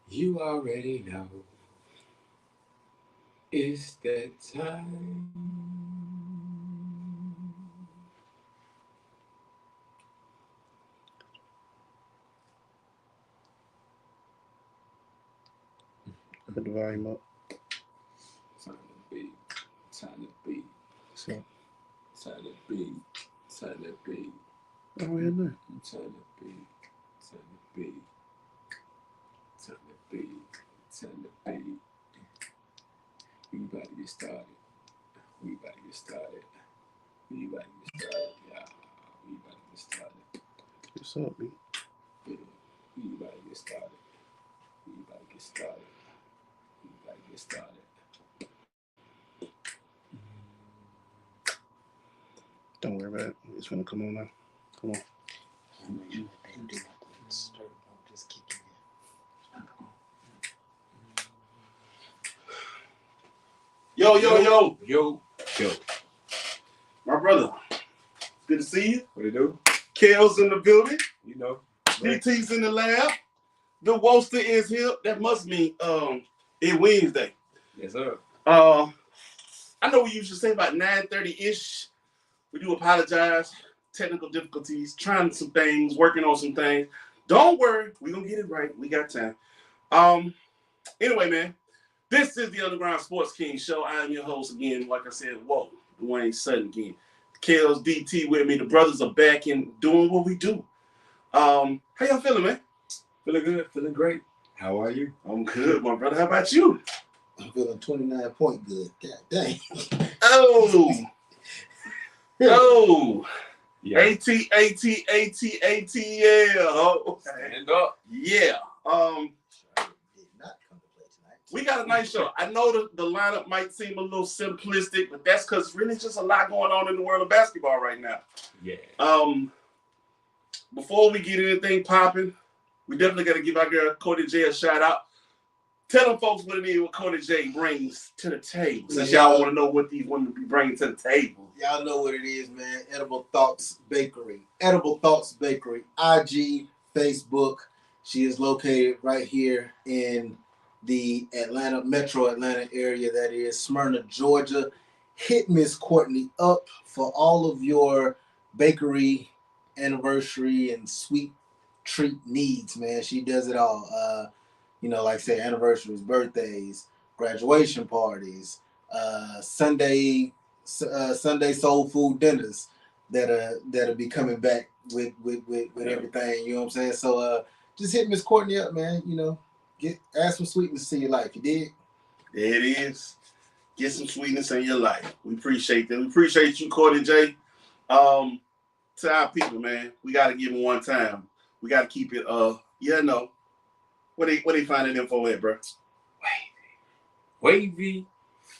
You already know it's that time. Put the volume up. Time to be, time to be, So, time to be, time to be, oh yeah, no. time to be, time to be, time to be, time to be. We about to get started. We about to get started. We about to get started. Yeah, we about to get started. What's up, B? Yeah, we about to get started. We about to get started. We about to get started. Don't worry about it. It's gonna come on now. Come on. Yo. My brother. Good to see you. What it do? Kel's in the building. You know. DT's in the lab. The Woster is here. That must mean it's Wednesday. Yes, sir. I know we usually say about 9:30-ish. We do apologize. Technical difficulties, trying some things, working on some things. Don't worry, we're gonna get it right. We got time. Anyway, man, this is the Underground Sports King Show. I am your host again, like I said, Dwayne Sutton again. Kels, DT with me. The brothers are back and doing what we do. How y'all feeling, man? Feeling good, feeling great. How are you? I'm good, my brother. How about you? I'm feeling 29 point good. God dang. Oh. Yeah. AT, yeah. Oh. Stand up. Yeah. Did not come to play tonight. We got a nice show. I know the lineup might seem a little simplistic, but that's because really just a lot going on in the world of basketball right now. Yeah. Before we get anything popping, we definitely got to give our girl Cody J a shout out. Tell them folks what it is, what Cody J brings to the table. Since y'all want to know what these women be bringing to the table. Y'all know what it is, man. Edible Thoughts Bakery. Edible Thoughts Bakery. IG, Facebook. She is located right here in the Metro Atlanta area. That is Smyrna, Georgia. Hit Miss Courtney up for all of your bakery, anniversary, and sweet treat needs, man. She does it all. Like I said, anniversaries, birthdays, graduation parties, Sunday soul food dinners that'll be coming back with everything. You know what I'm saying? So just hit Miss Courtney up, man. Add some sweetness to your life. You did? There it is. Get some sweetness in your life. We appreciate that. We appreciate you, Cody J. To our people, man, we got to give them one time. We got to keep it. Where they find that info at, bro? Wavy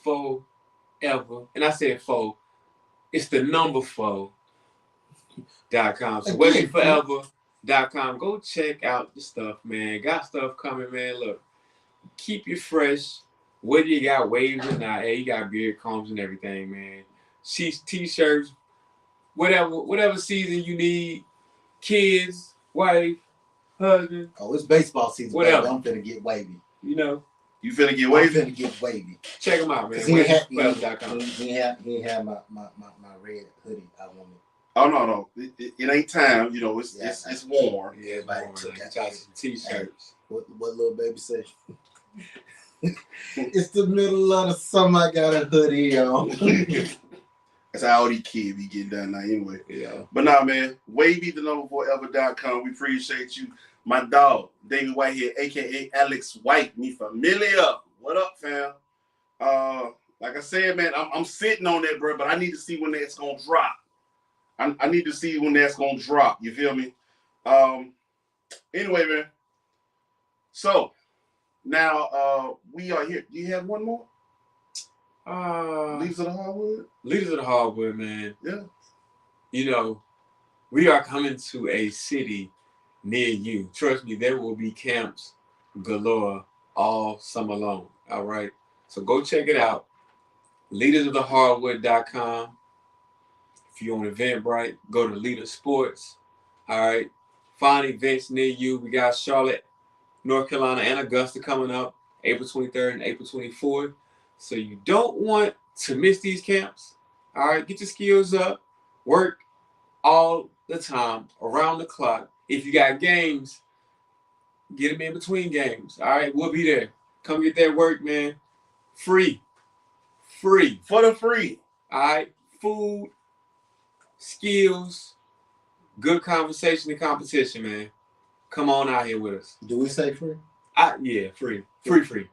forever. And I said four. It's the number 4.com. So wavyforever.com. Go check out the stuff, man. Got stuff coming, man. Look, keep you fresh. Whether you got waves or not, hey, you got beard combs and everything, man. Sheets, t-shirts, whatever season you need. Kids, wife, husband. Oh, it's baseball season. Whatever. Baby. I'm finna get wavy. You know. You finna get wavy? I'm finna get wavy. Check them out, man. He ain't wavyforever.com. He had my red hoodie. I wanted. Oh no. It ain't time. It's warm. Yeah, everybody took out some t-shirts. What little baby say? It's the middle of the summer. I got a hoodie on. That's how all these kids be getting done now anyway. Yeah. But nah, man, wavy4ever.com. We appreciate you. My dog, David Whitehead, a.k.a. Alex White, me familiar. What up, fam? Like I said, man, I'm sitting on that, bro, but I need to see when that's going to drop. I need to see when that's going to drop. You feel me? Anyway, man. So, now we are here. Do you have one more? Leaders of the Hardwood? Leaders of the Hardwood, man. Yeah. We are coming to a city near you. Trust me, there will be camps galore all summer long. All right. So go check it out. Leadersofthehardwood.com. If you're on Eventbrite, go to Leader Sports. All right. find events near you. We got Charlotte, North Carolina, and Augusta coming up April 23rd and April 24th. So you don't want to miss these camps. All right, get your skills up, work all the time, around the clock. If you got games, get them in between games. All right, we'll be there. Come get that work, man. Free. Free. For the free. All right, food, skills, good conversation and competition, man. Come on out here with us. Do we say free? Yeah, free. Free.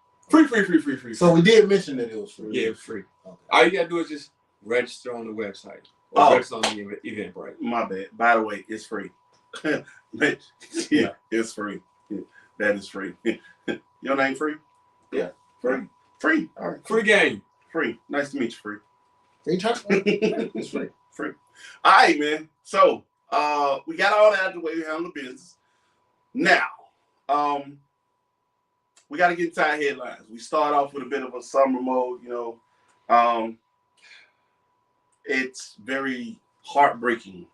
So we did mention that it was free. Yeah, free. Okay. All you gotta do is just register on the website or register on the Eventbrite. My bad. By the way, it's free. Yeah, it's free. That is free. Your name free? Yeah, free. Free. All right. Free game. Free. Nice to meet you, free. Free chocolate? It's free. Free. All right, man. So we got all that out of the way. We handle the business. Now, we got to get into our headlines. We start off with a bit of a summer mode, you know. It's very heartbreaking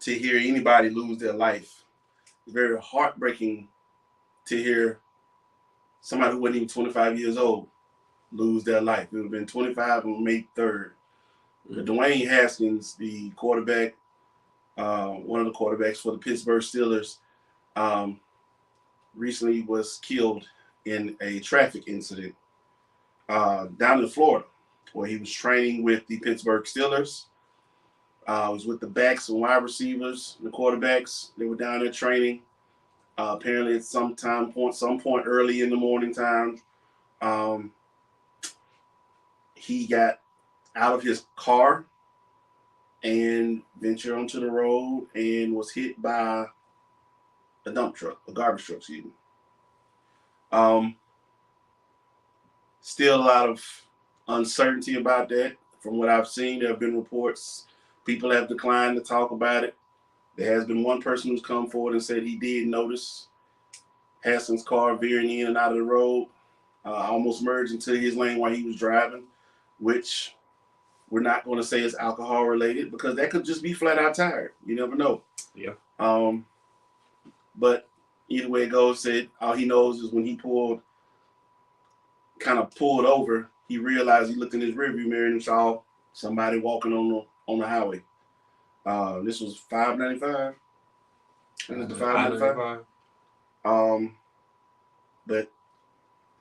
to hear anybody lose their life. It's very heartbreaking to hear somebody who wasn't even 25 years old lose their life. It would have been 25 on May 3rd. But Dwayne Haskins, the quarterback, one of the quarterbacks for the Pittsburgh Steelers, recently was killed in a traffic incident down in Florida, where he was training with the Pittsburgh Steelers. Was with the backs and wide receivers, the quarterbacks. They were down there training. Apparently, at some point early in the morning time, he got out of his car and ventured onto the road and was hit by a garbage truck, excuse me. Still a lot of uncertainty about that. From what I've seen, there have been reports. People have declined to talk about it. There has been one person who's come forward and said he did notice Haskins' car veering in and out of the road, almost merged into his lane while he was driving, which we're not going to say is alcohol related because that could just be flat out tired. You never know. Yeah. But either way it goes, said all he knows is when he pulled over, he realized he looked in his rearview mirror and saw somebody walking on the highway. This was 595. And it's the 595. But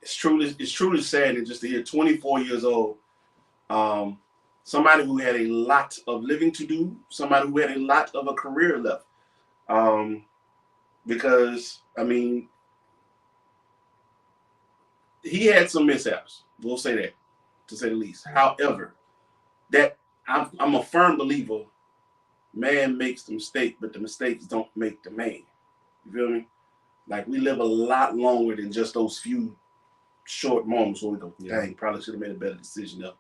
it's truly sad and just to hear 24 years old, somebody who had a lot of living to do, somebody who had a lot of a career left. Because I mean, he had some mishaps. We'll say that, to say the least. However, that I'm a firm believer. Man makes the mistake, but the mistakes don't make the man. You feel me? Like we live a lot longer than just those few short moments where we go, dang, probably should have made a better decision though.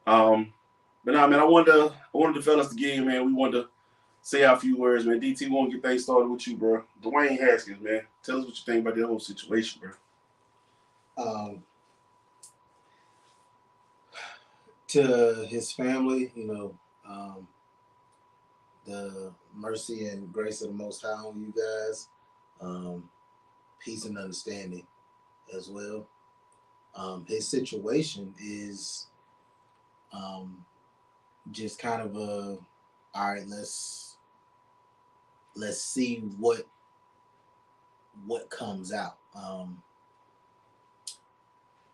But nah, man, I wanted the fellas to get in, man. We wanted to say a few words, man. DT, we want to get things started with you, bro. Dwayne Haskins, man. Tell us what you think about the whole situation, bro. To his family, you know, the mercy and grace of the Most High on you guys. Peace and understanding as well. His situation is just kind of all right, let's see what comes out. I'm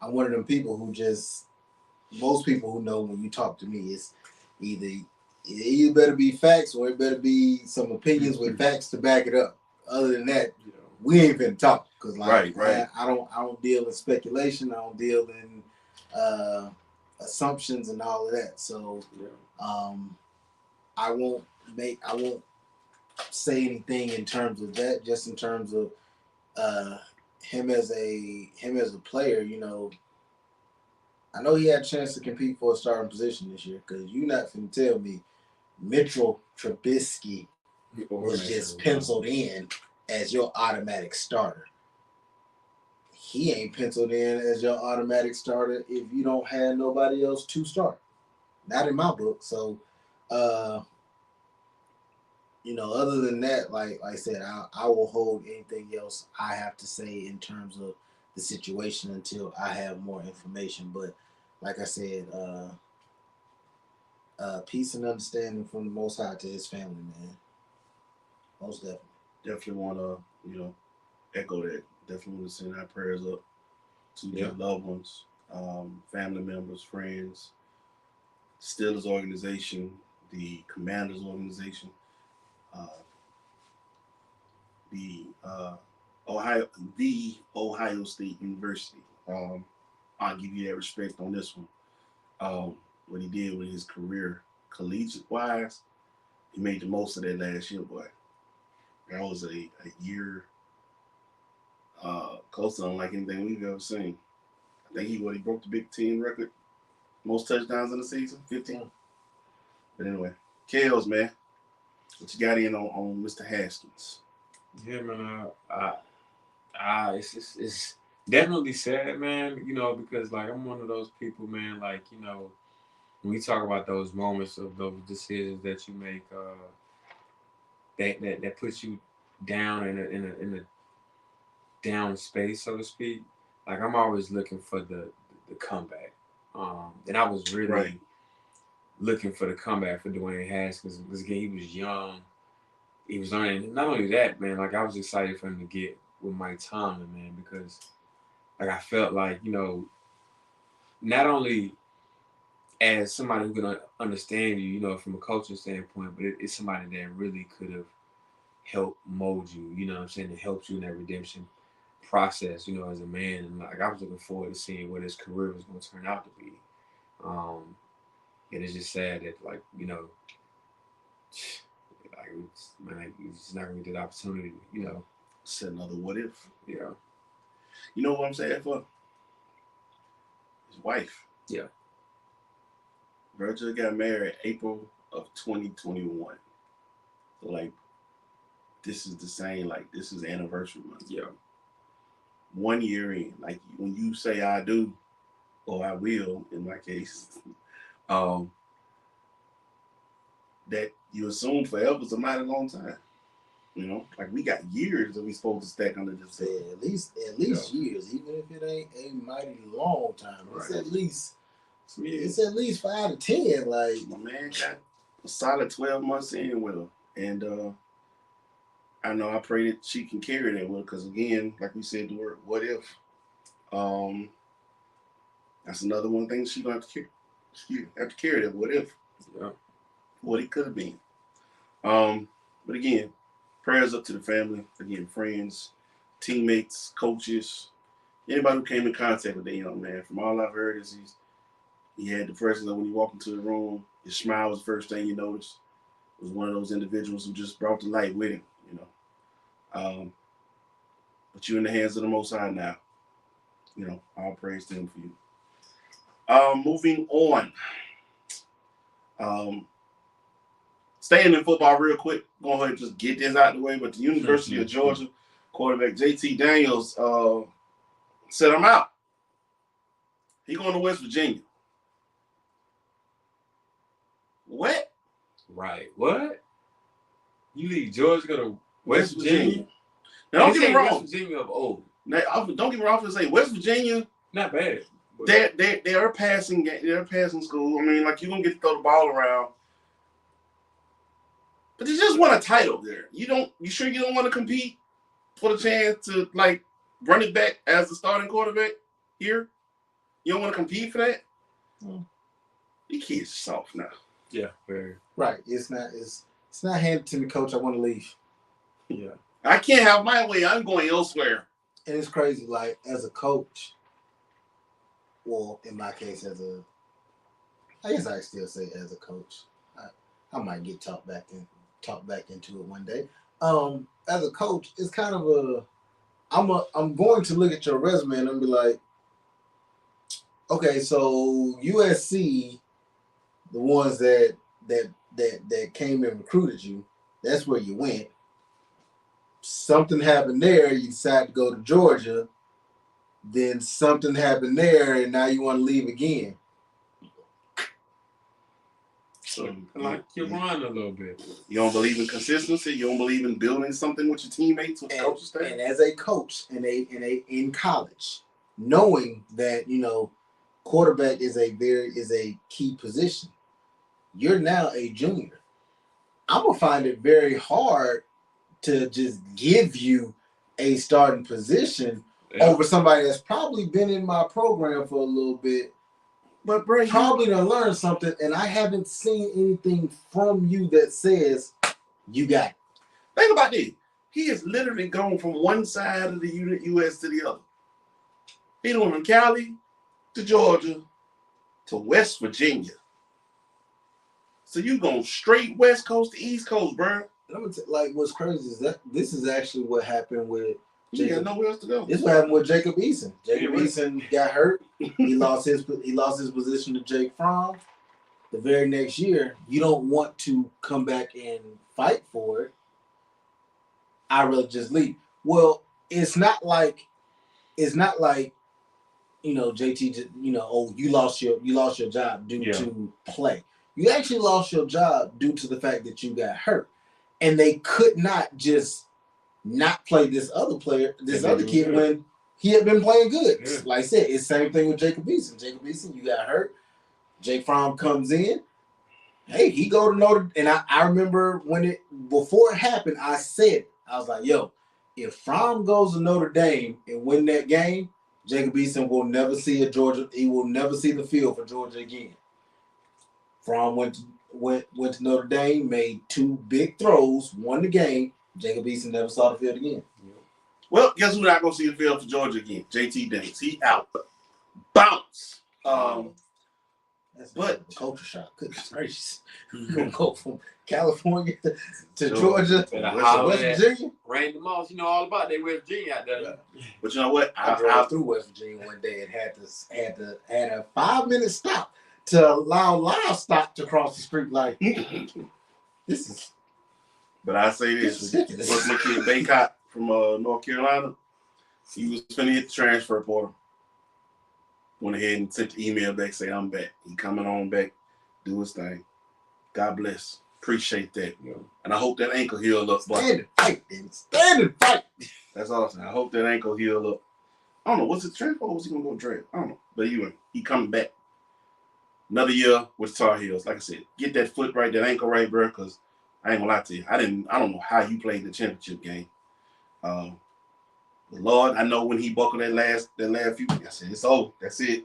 one of them people who most people who know when you talk to me, it's either it better be facts or it better be some opinions with facts to back it up. Other than that, we ain't finna talk because like right. I don't deal in speculation. I don't deal in assumptions and all of that. So I won't say anything in terms of that. Just in terms of him as a player, you know. I know he had a chance to compete for a starting position this year because you're not finna tell me Mitchell Trubisky was just penciled in as your automatic starter. He ain't penciled in as your automatic starter if you don't have nobody else to start. Not in my book. So other than that, like I said, I will hold anything else I have to say in terms of the situation until I have more information. But like I said, peace and understanding from the Most High to his family, man. Most definitely. Definitely want to, echo that. Definitely want to send our prayers up to your loved ones, family members, friends, Steelers organization, the Commanders organization, the Ohio State University. I'll give you that respect on this one. What he did with his career, collegiate wise, he made the most of that last year, boy. That was a year close to unlike anything we've ever seen. I think he broke the Big Ten record, most touchdowns in the season, 15. But anyway, Kels, man, what you got in on Mr. Haskins? Yeah, man. It's definitely sad, man. Because like I'm one of those people, man. Like when we talk about those moments of those decisions that you make, that puts you down in a down space, so to speak. Like I'm always looking for the comeback. And I was really looking for the comeback for Dwayne Haskins because again he was young. He was learning. Not only that, man. Like I was excited for him to get with Mike Tomlin, man, because like I felt like not only as somebody who can understand you, from a coaching standpoint, but it's somebody that really could have helped mold you. You know what I'm saying? It helps you in that redemption process. As a man, and like I was looking forward to seeing what his career was going to turn out to be. And it's just sad that like he's just not going to get the opportunity. It's another what if. Yeah. You know what I'm saying for? His wife. Yeah. Virgil got married April of 2021. So like, this is the same. Like this is anniversary month. Yeah. 1 year in, like when you say I do, or I will, in my case, that you assume forever is a mighty long time. Like we got years that we supposed to stack under this. Yeah, at least years, even if it ain't a mighty long time. It's at least 5 to 10. Like my man got a solid 12 months in with her, and I know I pray that she can carry that with her because again, like we said, the word what if. That's another one thing she gonna have to carry that what if. Yeah. What it could have been. But again, prayers up to the family, again, friends, teammates, coaches, anybody who came in contact with that young man. From all I've heard is he had the person that when you walk into the room, his smile was the first thing you noticed. Was one of those individuals who just brought the light with him, But you're in the hands of the Most High now. All praise to him for you. Moving on. Staying in football real quick, go ahead and just get this out of the way. But the University of Georgia quarterback JT Daniels said, I'm out. He going to West Virginia. What? Right. What? You leave Georgia, go to West Virginia? Now, don't get me wrong. West Virginia of old. Now, don't get me wrong. I'm say West Virginia. Not bad. They're passing. They're a passing school. I mean, like you're gonna get to throw the ball around, but they just won a title there. You sure you don't want to compete for the chance to like run it back as the starting quarterback here? You don't want to compete for that? These kids are soft now. Yeah, very. Right. It's not handed to me, coach. I want to leave. Yeah. I can't have my way. I'm going elsewhere. And it's crazy. Like as a coach, well, in my case, I guess I still say as a coach. I might get talked back into it one day. As a coach, it's kind of I'm going to look at your resume and I'm be like, okay, so USC, the ones that came and recruited you, that's where you went. Something happened there, you decided to go to Georgia. Then something happened there, and now you want to leave again. So like you run a little bit. You don't believe in consistency. You don't believe in building something with your teammates, with the coaching staff. And as a coach in college, knowing that quarterback is a key position, you're now a junior. I'm gonna find it very hard to just give you a starting position over somebody that's probably been in my program for a little bit. But bro, probably to learn something, and I haven't seen anything from you that says you got it. Think about this. He has literally gone from one side of the U.S. to the other. He went from Cali to Georgia to West Virginia. So you going straight West Coast to East Coast, bro. What's crazy is that this is actually what happened with Jacob. You got nowhere else to go. This is what happened with Jacob Eason. Jacob Eason got hurt. He lost his position to Jake Fromm. The very next year, you don't want to come back and fight for it. I'd rather just leave. Well, it's not like JT. You lost your job due to play. You actually lost your job due to the fact that you got hurt, and they could not just not play this other kid when he had been playing good. Yeah. Like I said, it's the same thing with Jacob Eason. Jacob Eason, you got hurt. Jake Fromm comes in. Hey, he go to Notre Dame. And I remember before it happened, I said, I was like, yo, if Fromm goes to Notre Dame and win that game, Jacob Eason will never see he will never see the field for Georgia again. Fromm went to Notre Dame, made 2 big throws, won the game. Jacob Eason never saw the field again. Well, guess who's not going to see the field for Georgia again? JT Davis. He out. Bounce. That's a culture shock. Goodness gracious. You're going to go from California to Georgia to West Virginia? Randy Moss, you know all about that West Virginia out there. But you know what? I drove through West Virginia one day and had a 5-minute stop to allow livestock to cross the street. Like, this is. But I say this. What's my kid Baycott from North Carolina? He was finna hit the transfer portal. Went ahead and sent the email back, say I'm back. He coming on back, do his thing. God bless. Appreciate that. Yeah. And I hope that ankle heal up. Stand and fight. That's awesome. I hope that ankle heal up. I don't know. What's his transfer or was he going to go draft? I don't know. But he coming back. Another year with Tar Heels. Like I said, get that foot right, that ankle right, bro, because I ain't going to lie to you. I don't know how you played the championship game. But Lord, I know when he buckled that last few, I said, it's over. That's it.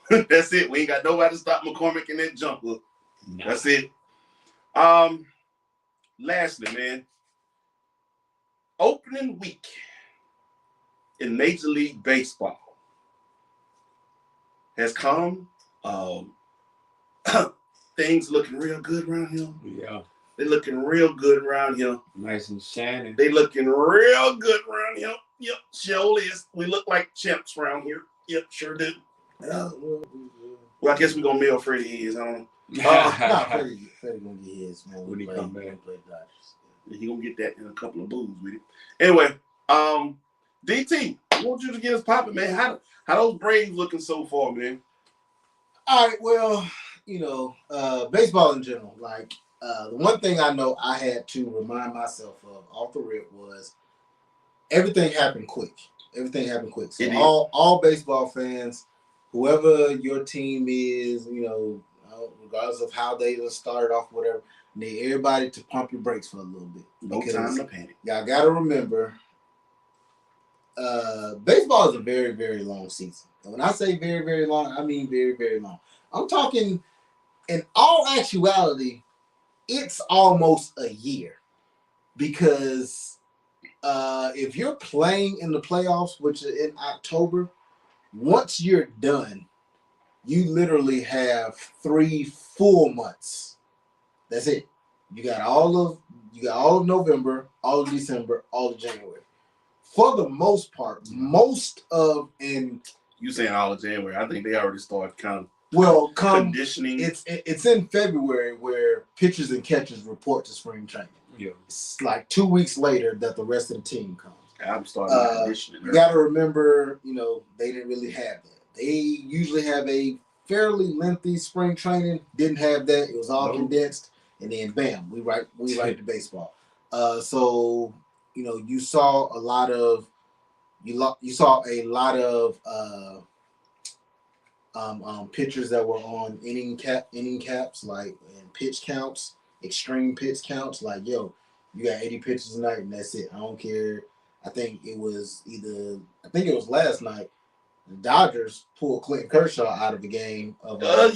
That's it. We ain't got nobody to stop McCormick in that jump look. No. That's it. Lastly, man, opening week in Major League Baseball has come. Things looking real good around here. Yeah. They looking real good around here. Nice and shiny. They looking real good around here. Yep, sure is. We look like champs around here. Yep, sure do. Well, I guess we're going to mail Freddie his. I don't know. Freddie going to get his, man. When he come back. He going to get that in a couple of booze with it. Anyway, DT, I want you to get us popping, man. How those Braves looking so far, man? All right, well, baseball in general, like, the one thing I know I had to remind myself of off the rip was everything happened quick. So all baseball fans, whoever your team is, regardless of how they just started off, whatever, need everybody to pump your brakes for a little bit. No time to panic. Y'all got to remember, baseball is a very, very long season. And when I say very, very long, I mean very, very long. I'm talking, in all actuality, it's almost a year, because if you're playing in the playoffs, which is in October, once you're done, you literally have 3 full months. That's it. You got all of November, all of December, all of January. For the most part, you saying all of January? I think they already started kind of. Conditioning. It's in February where pitchers and catchers report to spring training. Yeah, it's like 2 weeks later that the rest of the team comes. I'm starting conditioning. You got to remember, they didn't really have that. They usually have a fairly lengthy spring training. Didn't have that. It was all Nope. condensed, and then bam, we right to baseball. So you saw a lot of pitchers that were on inning caps, like, and pitch counts, extreme pitch counts. Like, yo, you got 80 pitches tonight, and that's it. I don't care. I think it was last night. The Dodgers pulled Clinton Kershaw out of the game of a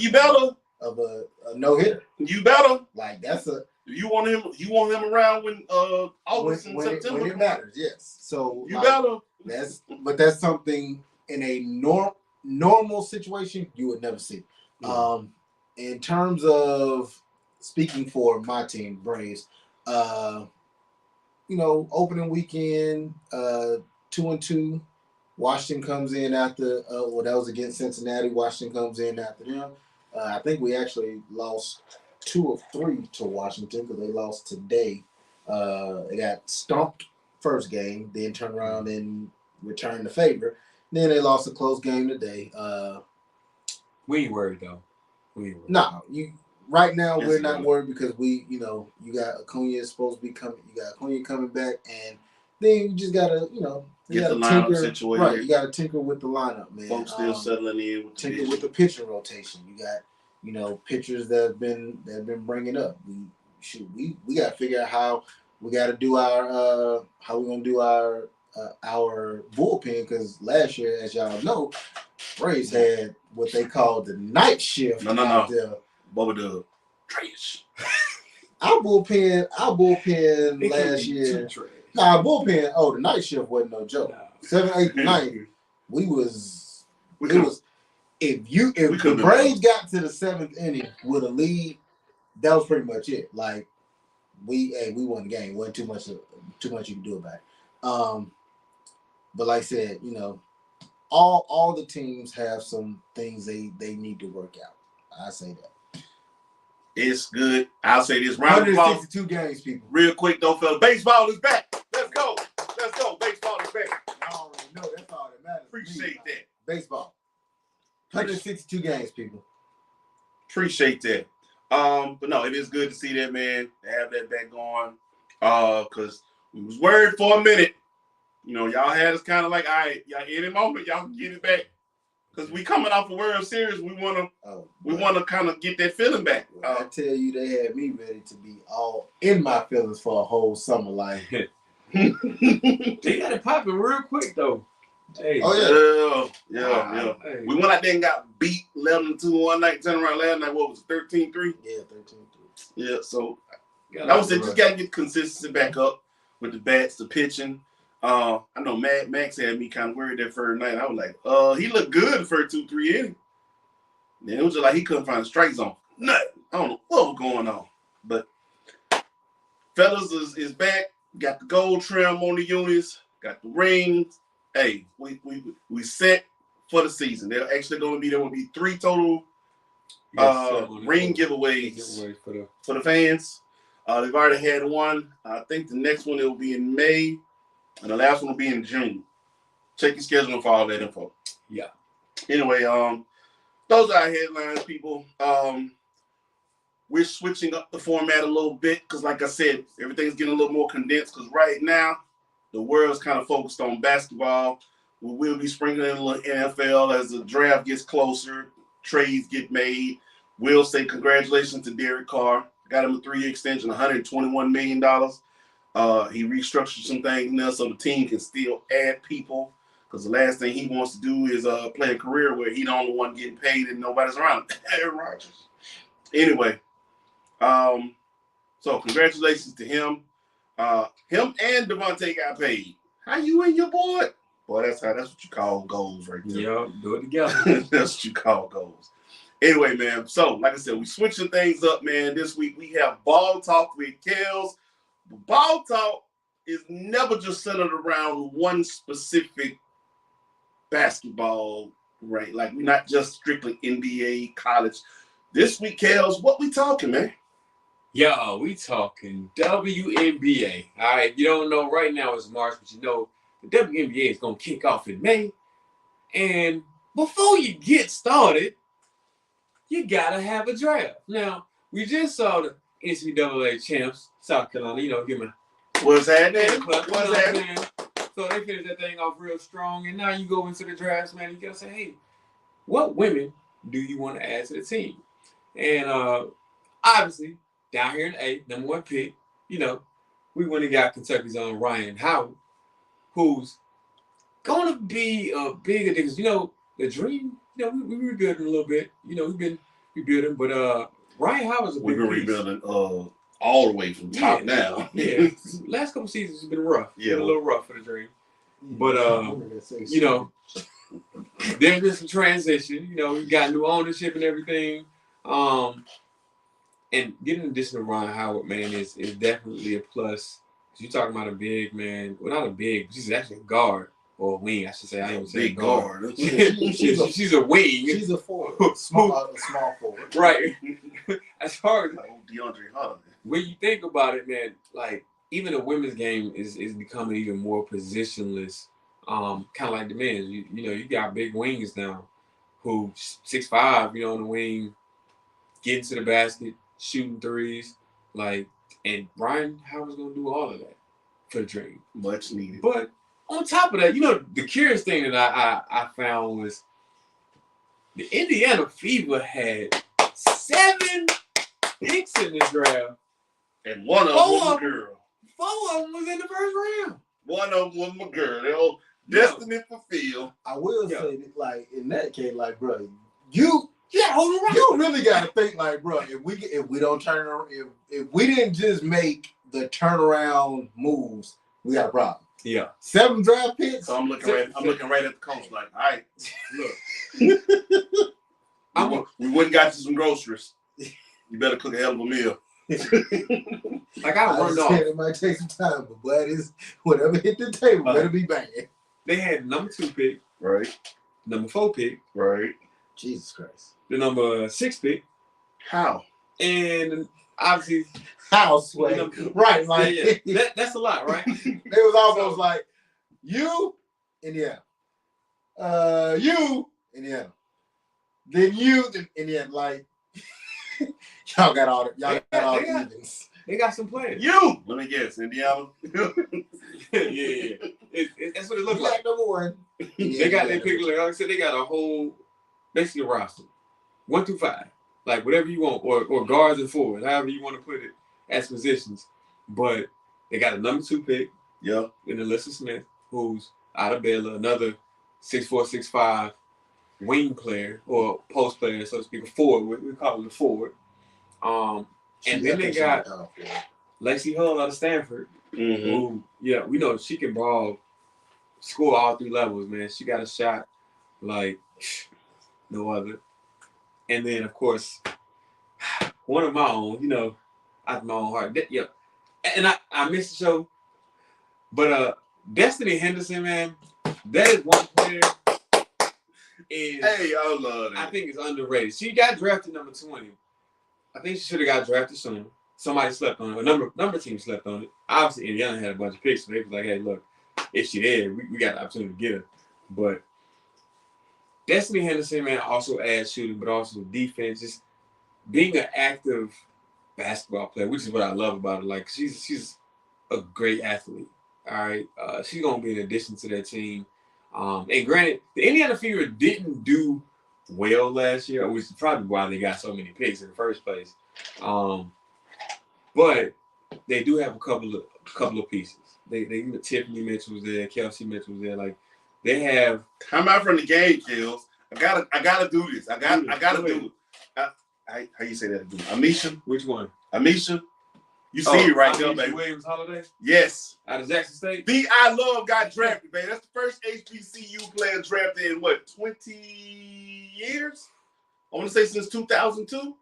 no hitter. You better. Like, that's a You want him around when August and September when it matters. Yes. So you better. That's something in a normal situation you would never see. Yeah. In terms of speaking for my team, Braves, opening weekend, 2-2. Washington comes in after that was against Cincinnati. Washington comes in after them. I think we actually lost 2 of 3 to Washington because they lost today. They got stomped first game, then turned around and returned the favor. Then they lost a close game today. We ain't worried though. No, right now we're not worried because you got Acuna supposed to be coming. You got Acuna coming back, and then you just gotta get the lineup situated. Right, you gotta tinker with the lineup, man. Folks still settling in. Tinker with the pitcher rotation. You got pitchers that have been bringing up. We got to figure out how we got to do our how we gonna do our bullpen, because last year, as y'all know, Braves had what they called the night shift. No. Bubba Dub. Trash. Our bullpen last year. Our bullpen. Oh, the night shift wasn't no joke. 7, 8, 9. If the Braves got to the 7th inning with a lead, that was pretty much it. Like, we won the game. Wasn't too much you could do about it. But like I said, all the teams have some things they need to work out. I say that. It's good. I'll say this round of applause. 162 games, people. Real quick though, fellas. Baseball is back. Let's go. Baseball is back. I already know that's all that matters. Appreciate that. Baseball. 162 games, people. Appreciate that. But no, it is good to see that, man. To have that back going. Because we was worried for a minute. Y'all had us kind of like, all right, y'all any moment y'all can get it back. Because we coming off a World Series, we want to kind of get that feeling back. I tell you, they had me ready to be all in my feelings for a whole summer. Like, they got it popping real quick though. Hey. Oh yeah. Hey. We went out there and got beat 11-2 one night. Turned around last night. What was it, 13-3? Yeah, 13-3. Yeah. So that was it. Just got to get consistency back up with the bats, the pitching. I know Max had me kind of worried that first night. I was like, he looked good the first 2-3 innings. Then it was just like he couldn't find a strike zone. Nothing. I don't know what was going on. But fellas is back. Got the gold trim on the units. Got the rings. Hey, we set for the season. There will be 3 total ring giveaways for the fans. They've already had one. I think the next one will be in May. And the last one will be in June. Check your schedule for all that info. Yeah. Anyway, those are our headlines, people. We're switching up the format a little bit because, like I said, everything's getting a little more condensed because right now the world's kind of focused on basketball. We will be sprinkling in a little NFL as the draft gets closer, trades get made. We'll say congratulations to Derek Carr. Got him a 3-year extension, $121 million. He restructured some things now so the team can still add people, because the last thing he wants to do is play a career where he's the only one getting paid and nobody's around him. Aaron Rodgers. Anyway, so congratulations to him. Him and Devontae got paid. How you and your boy? Boy, that's what you call goals right there. Yeah, do it together. That's what you call goals. Anyway, man, so like I said, we switching things up, man. This week we have Ball Talk with Kels. Ball Talk is never just centered around one specific basketball, right? Like, we're not just strictly NBA, college. This week, Kels, what we talking, man? Yo, we talking WNBA. All right, you don't know right now it's March, but you know the WNBA is going to kick off in May. And before you get started, you gotta have a draft. Now, we just saw the NCAA champs, South Carolina, give me What's happening? What's What's happening? So they finished that thing off real strong, and now you go into the drafts, man. You gotta say, hey, what women do you want to add to the team? And obviously, down here in A, number 1 pick, we went and got Kentucky's own Ryan Howard, who's going to be a big addition. The dream, we rebuilding a little bit. We've been rebuilding, but Ryan Howard's a big We've been piece. rebuilding all the way from top down. Yeah, last couple seasons has been rough. Yeah, been a little rough for the dream. But there's been some transition. We got new ownership and everything. And getting an addition to Ryan Howard, man, is definitely a plus. You're talking about a big man. Well, not a big. She's actually a guard or a wing, I should say. I ain't say big guard. She's a wing. She's a forward. Small forward. Right. As far as DeAndre Holiday. when you think about it, man, like even the women's game is becoming even more positionless. Kind of like the men's. You got big wings now, who 6'5", on the wing, getting to the basket, shooting threes, and Ryan Howard's gonna do all of that for the dream. Much needed. But on top of that, the curious thing that I found was the Indiana Fever had 7 picks in this draft. And one of them was a girl. 4 of them was in the first round. One of them was my girl. They all destiny fulfilled. I will say that, in that case, bro, you hold on. You really gotta think bro, if we don't turn around, if we didn't just make the turnaround moves, we got a problem. Yeah. 7 draft picks. So I'm looking right at the coach all right, look. We went and got you some groceries. You better cook a hell of a meal. I run off. It might take some time, but whatever hit the table better be banging. They had number 2 pick, right? Number 4 pick, right? Jesus Christ. The number 6 pick. How? And obviously house way. Right, that's a lot, right? It was almost like you, Indiana. You, Indiana. Then you, Indiana. Y'all got all the evens. They got some players. You. Let me guess, Indiana. yeah. That's what it looks like. Number 1. They got their pick. Like I said, they got a whole, basically a roster, 1 through 5, whatever you want, or guards and forwards, however you want to put it as positions. But they got a number 2 pick. Yep. In Alyssa Smith, who's out of Baylor, another 6'4", 6'5" wing player or post player, so to speak, a forward. We call it a forward. And then they got Lexi Hull out of Stanford, who, we know she can ball, score all 3 levels, man. She got a shot like no other. And then, of course, one of my own, out of my own heart. And I missed the show, but Destiny Henderson, man, that is one player. I love that. I think it's underrated. She got drafted number 20. I think she should have got drafted sooner. Somebody slept on it. A number of teams slept on it. Obviously, Indiana had a bunch of picks, so they was like, hey, look, if she there, we got the opportunity to get her. But Destiny Henderson, man, also adds shooting, but also defense. Just being an active basketball player, which is what I love about her. She's a great athlete. All right. She's going to be an addition to that team. And granted, the Indiana Fever didn't do well last year, which is probably why they got so many picks in the first place. But they do have a couple of pieces. They Tiffany Mitchell was there, Kelsey Mitchell was there. They have. Come out from the game, Kills. I gotta do this. I gotta do it. How you say that? Amisha. Which one? Amisha. You see it right there, baby. Williams Holiday? Yes. Out of Jackson State? I Love got drafted, baby. That's the first HBCU player drafted in, 20 years? I want to say since 2002.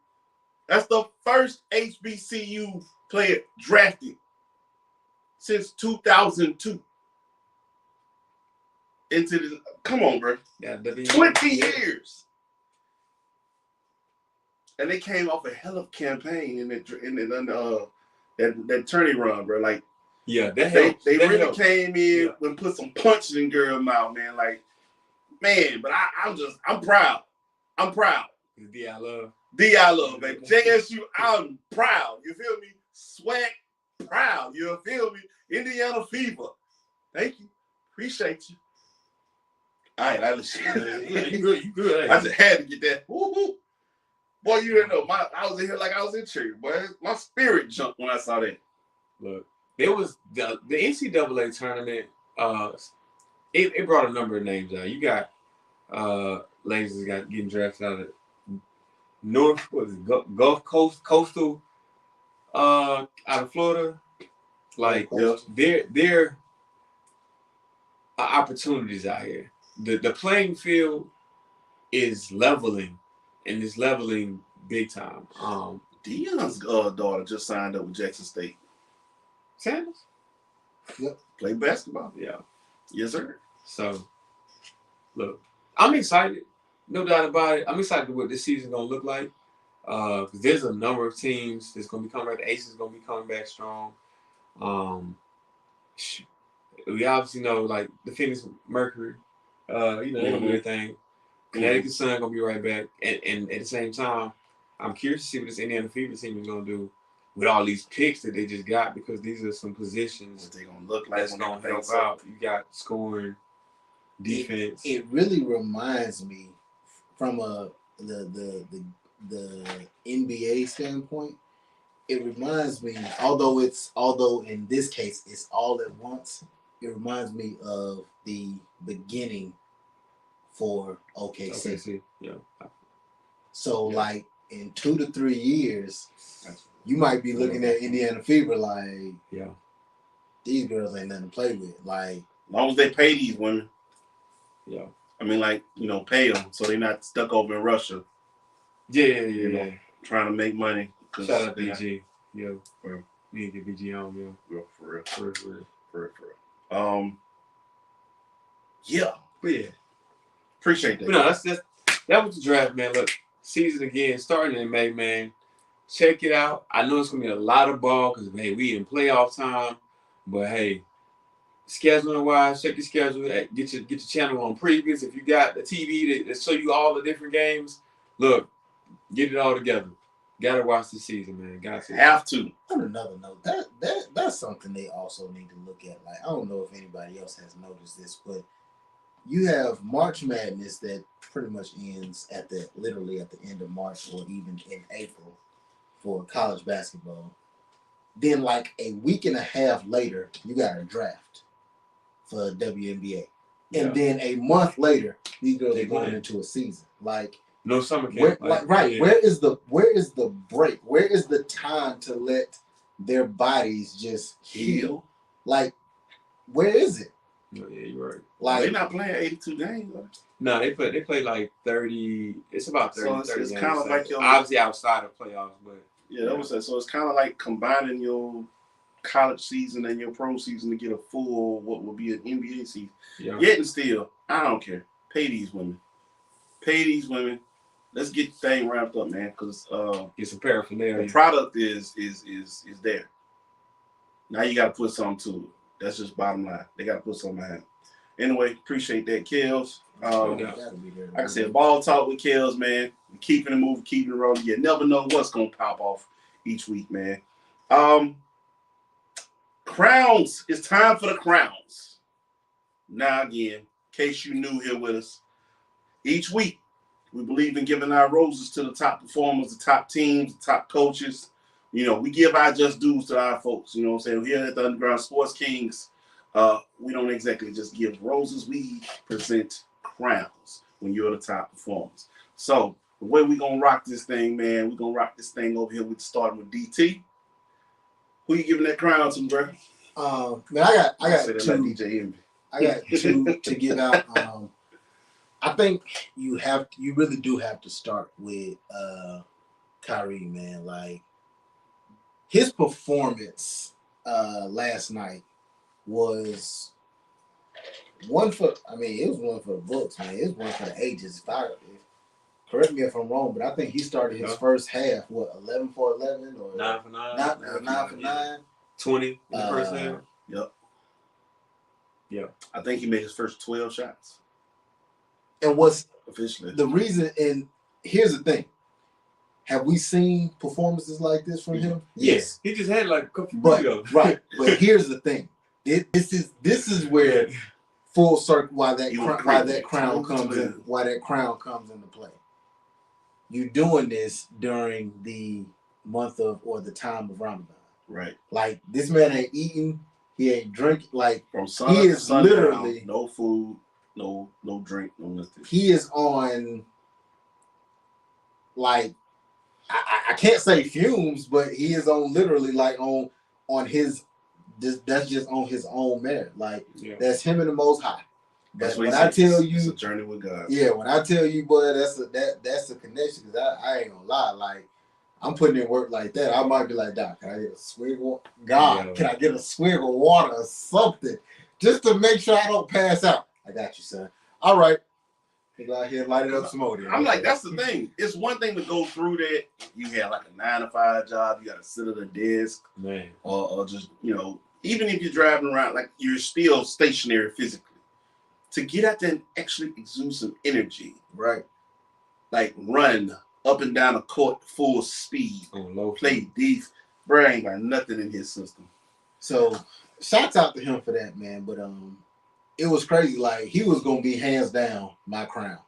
That's the first HBCU player drafted since 2002. Come on, bro. Yeah, 20 years. And they came off a hell of a campaign in that tourney run, bro. They really came in and put some punch in girl mouth, man. But I'm proud. I'm proud. It's D.I. Love. D.I. Love, baby. JSU, I'm proud. You feel me? Swag, proud. You feel me? Indiana Fever. Thank you. Appreciate you. All right, I listen. You good. You good. I just had to get that. Woo-hoo. Boy, you didn't know. I was in here like I was in church. Boy, my spirit jumped when I saw that. Look, there was the NCAA tournament. It brought a number of names out. You got ladies that got getting drafted out of North, Gulf Coast, Coastal, out of Florida. Like there are opportunities out here. The playing field is leveling, and it's leveling big time. Dion's daughter just signed up with Jackson State. Sanders? Yep. Play basketball. Yeah. Yes, sir. So, look, I'm excited. No doubt about it. I'm excited what this season's going to look like. Because there's a number of teams that's going to be coming back. The Aces is going to be coming back strong. We obviously know, like, the Phoenix Mercury, they're going to do their thing. Connecticut Sun going to be right back. And at the same time, I'm curious to see what this Indiana Fever team is going to do with all these picks that they just got, because these are some positions they're going to look like that's going to help out. You got scoring, defense. It really reminds me from the NBA standpoint. It reminds me, although in this case it's all at once, it reminds me of the beginning for OKC. Yeah. So like in 2 to 3 years, you might be looking at Indiana Fever like, these girls ain't nothing to play with. Like, as long as they pay these women. Yeah. I mean, like, pay them so they're not stuck over in Russia. Yeah. Trying to make money. Shout out BG. Yo. You need to get BG on, yo. Real, for real. Yeah. But yeah. Appreciate that. But no, that was the draft, man. Look, season again, starting in May, man. Check it out. I know it's gonna be a lot of ball because we in playoff time. But hey, scheduling wise, check your schedule. Get your channel on previous. If you got the TV that show you all the different games, look, get it all together. Gotta watch the season, man. Got to. Have to. On another note, that's something they also need to look at. Like, I don't know if anybody else has noticed this, but you have March Madness that pretty much ends literally at the end of March or even in April for college basketball. Then, like a week and a half later, you got a draft for WNBA, and then a month later, these girls are going into a season. Like, no summer camp. Yeah. Where is the break? Where is the time to let their bodies just heal? Like, where is it? No, yeah, you're right. Like, they're not playing 82 games. Though. No, they play like 30. It's about 30. So it's kind of like obviously outside of playoffs, but that was it. So it's kind of like combining your college season and your pro season to get a full what would be an NBA season. Yeah. Yet and still, I don't care. Pay these women. Let's get the thing wrapped up, man. Because get some paraphernalia. The product is there. Now you got to put something to it. That's just bottom line. They got to put something behind it. Anyway, appreciate that, Kels. Like I said, ball talk with Kels, man. Keeping it moving, keeping it rolling. You never know what's gonna pop off each week, man. Crowns. It's time for the crowns. Now again, in case you new here with us, each week we believe in giving our roses to the top performers, the top teams, the top coaches. We give our just dues to our folks. You know what I'm saying? Here at the Underground Sports Kings, we don't exactly just give roses. We present crowns when you're the top performers. So the way we're going to rock this thing, man, we're going to rock this thing over here with starting with DT. Who you giving that crown to, bro? Man, I got two. Like DJ Envy. I got two to give out. I think you really do have to start with Kyrie, man. Like, his performance last night was one for. I mean, it was one for the books, man. It was one for the ages. Correct me if I'm wrong, but I think he started his first half 11 for 11 or 9 for 9. 9 for 9. 20 in the first half. Yep. Yeah. I think he made his first 12 shots. And what's officially the reason? And here's the thing. Have we seen performances like this from him? Yes. He just had like a couple But right. But here's the thing. This is where full circle why that crown comes into play. You doing this during the month of or the time of Ramadan. Right. Like this man ain't eating, he ain't drinking. Like from sun he is literally no food, no drink, no nothing. He is on like I can't say fumes, but he is on literally like on his that's just on his own merit. Like that's him and the Most High. But when I tell you, it's a journey with God. Yeah, when I tell you, boy, that's a connection. Cause I ain't gonna lie, like I'm putting in work like that. I might be like, Doc, can I get a swig of God? Can I get a swig of water or something, just to make sure I don't pass out? I got you, son. All right. Go out here and light it up some more. I'm like, that's the thing. It's one thing to go through that. You have like a 9-to-5 job. You got to sit at a desk, man, or just even if you're driving around, like you're still stationary physically. To get out there and actually exude some energy, right? Like run up and down a court full speed, play defense. Bro, ain't got nothing in his system. So, shouts out to him for that, man. But it was crazy. Like he was gonna be hands down my crown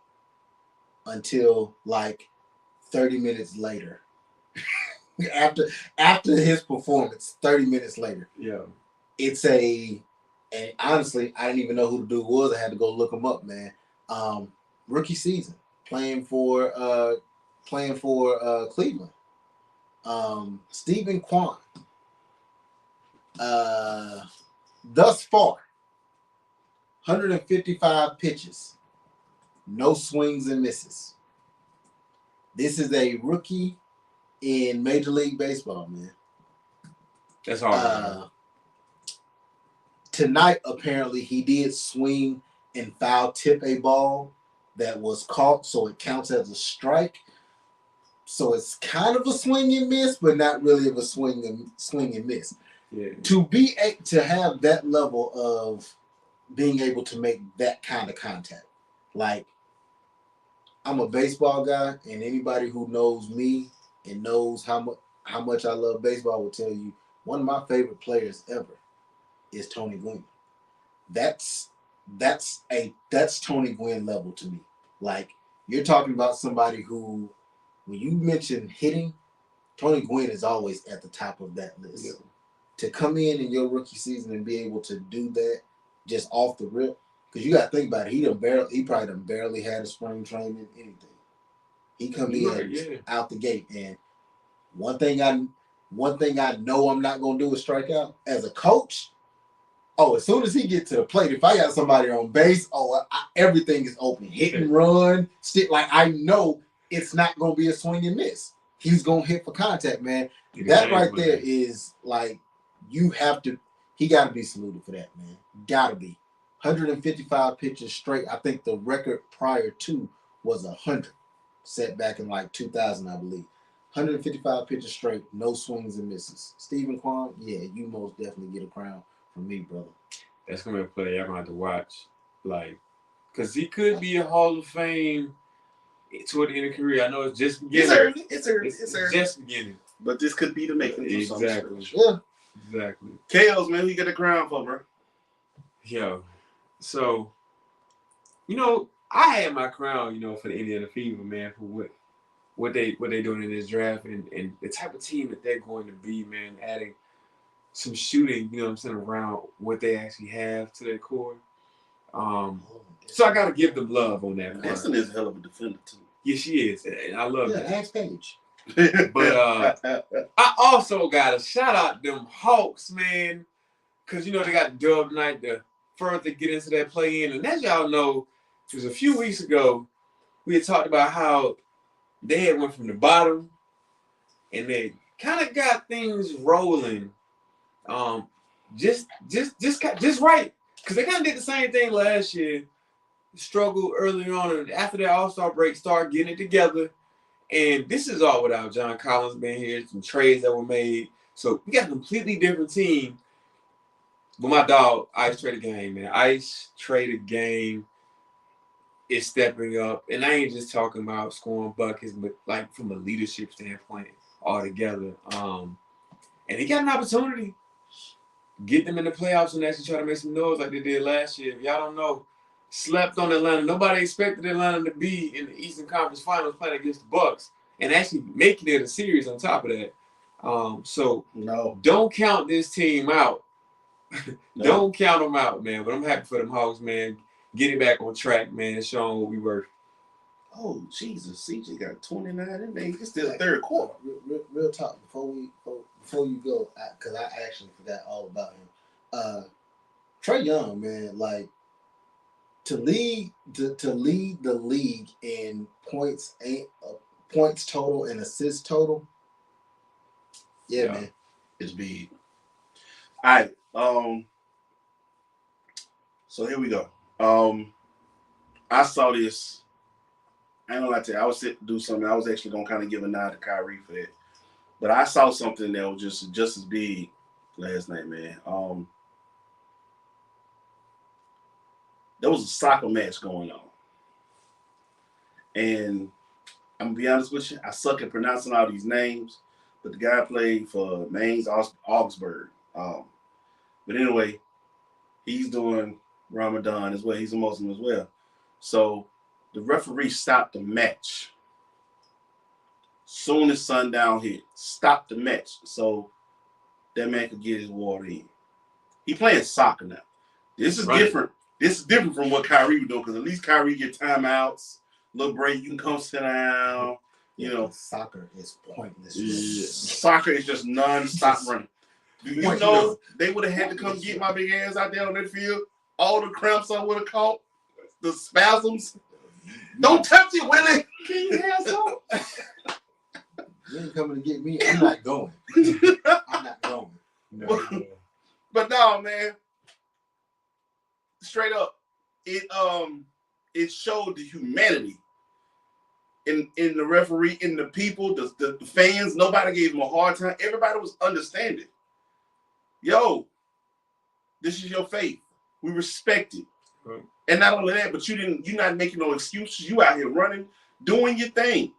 until like 30 minutes later. after his performance, 30 minutes later. Yeah. It's and honestly, I didn't even know who the dude was. I had to go look him up, man. Rookie season, playing for Cleveland. Stephen Kwan. Thus far, 155 pitches, no swings and misses. This is a rookie in Major League Baseball, man. That's hard. Tonight, apparently, he did swing and foul tip a ball that was caught, so it counts as a strike. So it's kind of a swing and miss, but not really of a swing and miss. Yeah. To have that level of being able to make that kind of contact. Like, I'm a baseball guy, and anybody who knows me and knows how much I love baseball will tell you one of my favorite players ever is Tony Gwynn. That's Tony Gwynn level to me. Like, you're talking about somebody who, when you mention hitting, Tony Gwynn is always at the top of that list. Yeah. To come in your rookie season and be able to do that just off the rip, because you got to think about it, he probably barely had a spring training, anything. He come in out the gate, and one thing I know I'm not gonna do is strike out. As a coach, as soon as he gets to the plate, if I got somebody on base, everything is open, hit and run, stick. Like I know it's not gonna be a swing and miss. He's gonna hit for contact, man. That right there is like he got to be saluted for that, man. Got to be. 155 pitches straight. I think the record prior to was 100, set back in like 2000, I believe. 155 pitches straight, no swings and misses. Stephen Kwan, you most definitely get a crown from me, brother. That's gonna be a play y'all gonna have to watch, like, cause he could be a Hall of Fame toward the end of the career. I know it's just beginning. It's early. It's just beginning. But this could be the making. Exactly. Yeah. Exactly. Chaos, man, who you get a crown for, bro? Yo, so, I had my crown, for the Indiana Fever, man, for what they doing in this draft and the type of team that they're going to be, man, adding some shooting, around what they actually have to their core. So I got to give them love on that. Destin is a hell of a defender, too. Yeah, she is, and I love that. Ask Paige. But I also got to shout out them Hawks, man, because, they got dub night to further get into that play-in. And as y'all know, it was a few weeks ago, we had talked about how they had went from the bottom and they kind of got things rolling. Just right. Because they kind of did the same thing last year. Struggled early on, and after that All-Star break, started getting it together. And this is all without John Collins being here, some trades that were made. So we got a completely different team. But my dog, Ice traded game, man. Ice traded game. is stepping up. And I ain't just talking about scoring buckets, but like from a leadership standpoint altogether. And he got an opportunity. Get them in the playoffs and actually try to make some noise like they did last year. If y'all don't know, slept on Atlanta. Nobody expected Atlanta to be in the Eastern Conference Finals playing against the Bucks and actually making it a series on top of that. So don't count this team out. Don't count them out, man. But I'm happy for them Hawks, man. Get it back on track, man. Showing what we were. Oh, Jesus. CJ got 29 in there. It's still the third quarter. Real talk, before you go, because I actually forgot all about him. Trae Young, man, like to lead the league in points total and assists total. Yeah, man, it's big. All right, so here we go. I saw this. I ain't gonna lie to you. I was sitting to do something. I was actually gonna kind of give a nod to Kyrie for that, but I saw something that was just as big last night, man. There was a soccer match going on. And I'm gonna be honest with you, I suck at pronouncing all these names, but the guy played for Mainz Augsburg. But anyway, he's doing Ramadan as well. He's a Muslim as well. So the referee stopped the match. Soon as sundown hit, stopped the match so that man could get his water in. He playing soccer now. This is different. This is different from what Kyrie was doing, because at least Kyrie get timeouts, little break, you can come sit down. You know, soccer is pointless. Soccer is just non-stop running. Do you know they would have had to come get my big ass out there on that field? All the cramps I would have caught, the spasms. Don't touch it, Willie. Can you have some? You ain't coming to get me. I'm not going. I'm not going. No. But no, man. Straight up, it showed the humanity in the referee, in the people, the fans. Nobody gave him a hard time. Everybody was understanding. Yo, this is your faith. We respect it. Right. And not only that, but you're not making no excuses. You out here running, doing your thing.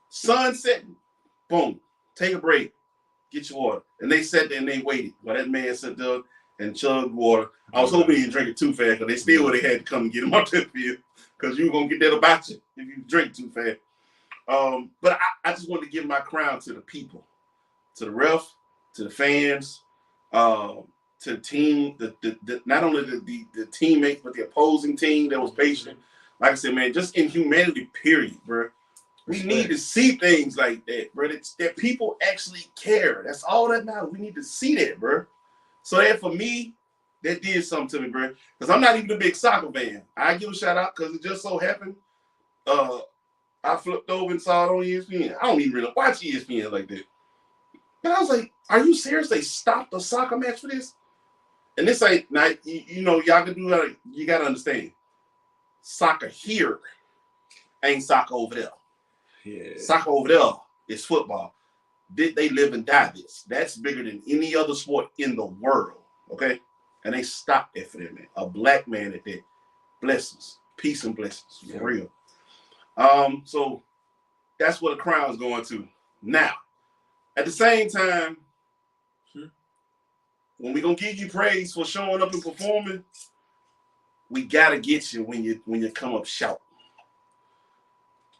Sun setting, boom, take a break, get your water. And they sat there and they waited while that man sat there and chugged water. I was hoping he didn't drink it too fast, because they still would have had to come and get him out that field, because you were going to get that about you if you drink too fast. But I just wanted to give my crown to the people, to the ref, to the fans, to the team, not only the teammates, but the opposing team that was patient. Like I said, man, just in humanity, period, bro. We need to see things like that, bro. That people actually care. That's all that matters. We need to see that, bro. So that for me, that did something to me, bro. Because I'm not even a big soccer fan. I give a shout out because it just so happened. I flipped over and saw it on ESPN. I don't even really watch ESPN like that. But I was like, are you serious? They stopped the soccer match for this? And this ain't, now, you know, y'all can do that. You got to understand. Soccer here ain't soccer over there. Yeah. Soccer over there is football. They live and die this. That's bigger than any other sport in the world. Okay? And they stopped that for that man. A black man at that. Blessings. Peace and blessings. For real. So that's what the crown's going to. Now, at the same time, when we're gonna give you praise for showing up and performing, we gotta get you when you come up shouting.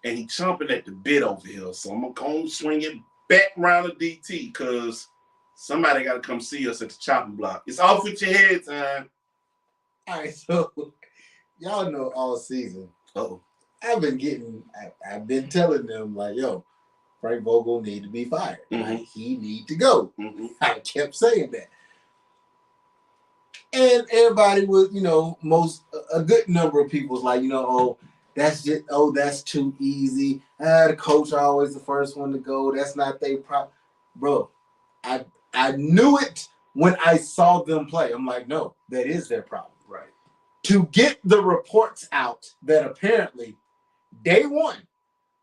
And he chomping at the bit over here. So I'm gonna swing it back around the DT, because somebody gotta come see us at the chopping block. It's off with your head time. All right, so y'all know all season. I've been telling them, like, yo, Frank Vogel need to be fired. Mm-hmm. Like, he need to go. Mm-hmm. I kept saying that. And everybody was, you know, a good number of people was like, you know, that's too easy. The coach always the first one to go. That's not their problem. Bro, I knew it when I saw them play. I'm like, no, that is their problem. Right. To get the reports out that apparently day one,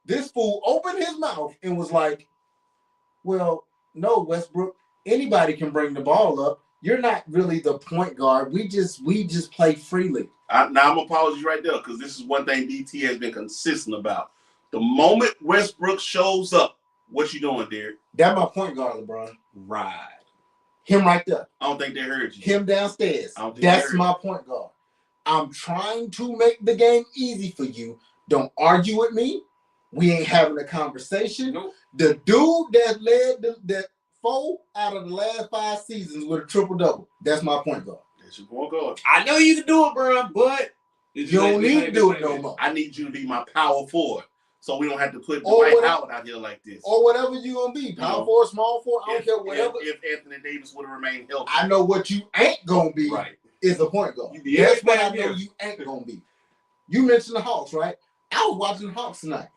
this fool opened his mouth and was like, well, no, Westbrook, anybody can bring the ball up. you're not really the point guard. We just play freely. Now I'm gonna pause you right there because this is one thing DT has been consistent about. The moment Westbrook shows up, what you doing, Derek? That's my point guard, LeBron. Right. Him right there. I don't think they heard you. Him downstairs. That's my point guard. I'm trying to make the game easy for you. Don't argue with me. We ain't having a conversation. Nope. The dude that led that 4 out of the last 5 seasons with a triple-double. That's my point guard. That's your point guard. I know you can do it, bro, but you don't need to do it no more. I need you to be my power forward, so we don't have to put Dwight Howard out here like this. Or whatever you're going to be. Power forward, small forward, I don't care, whatever. If Anthony Davis would have remained healthy. I know what you ain't going to be is a point guard. That's what I know you ain't going to be. You mentioned the Hawks, right? I was watching the Hawks tonight.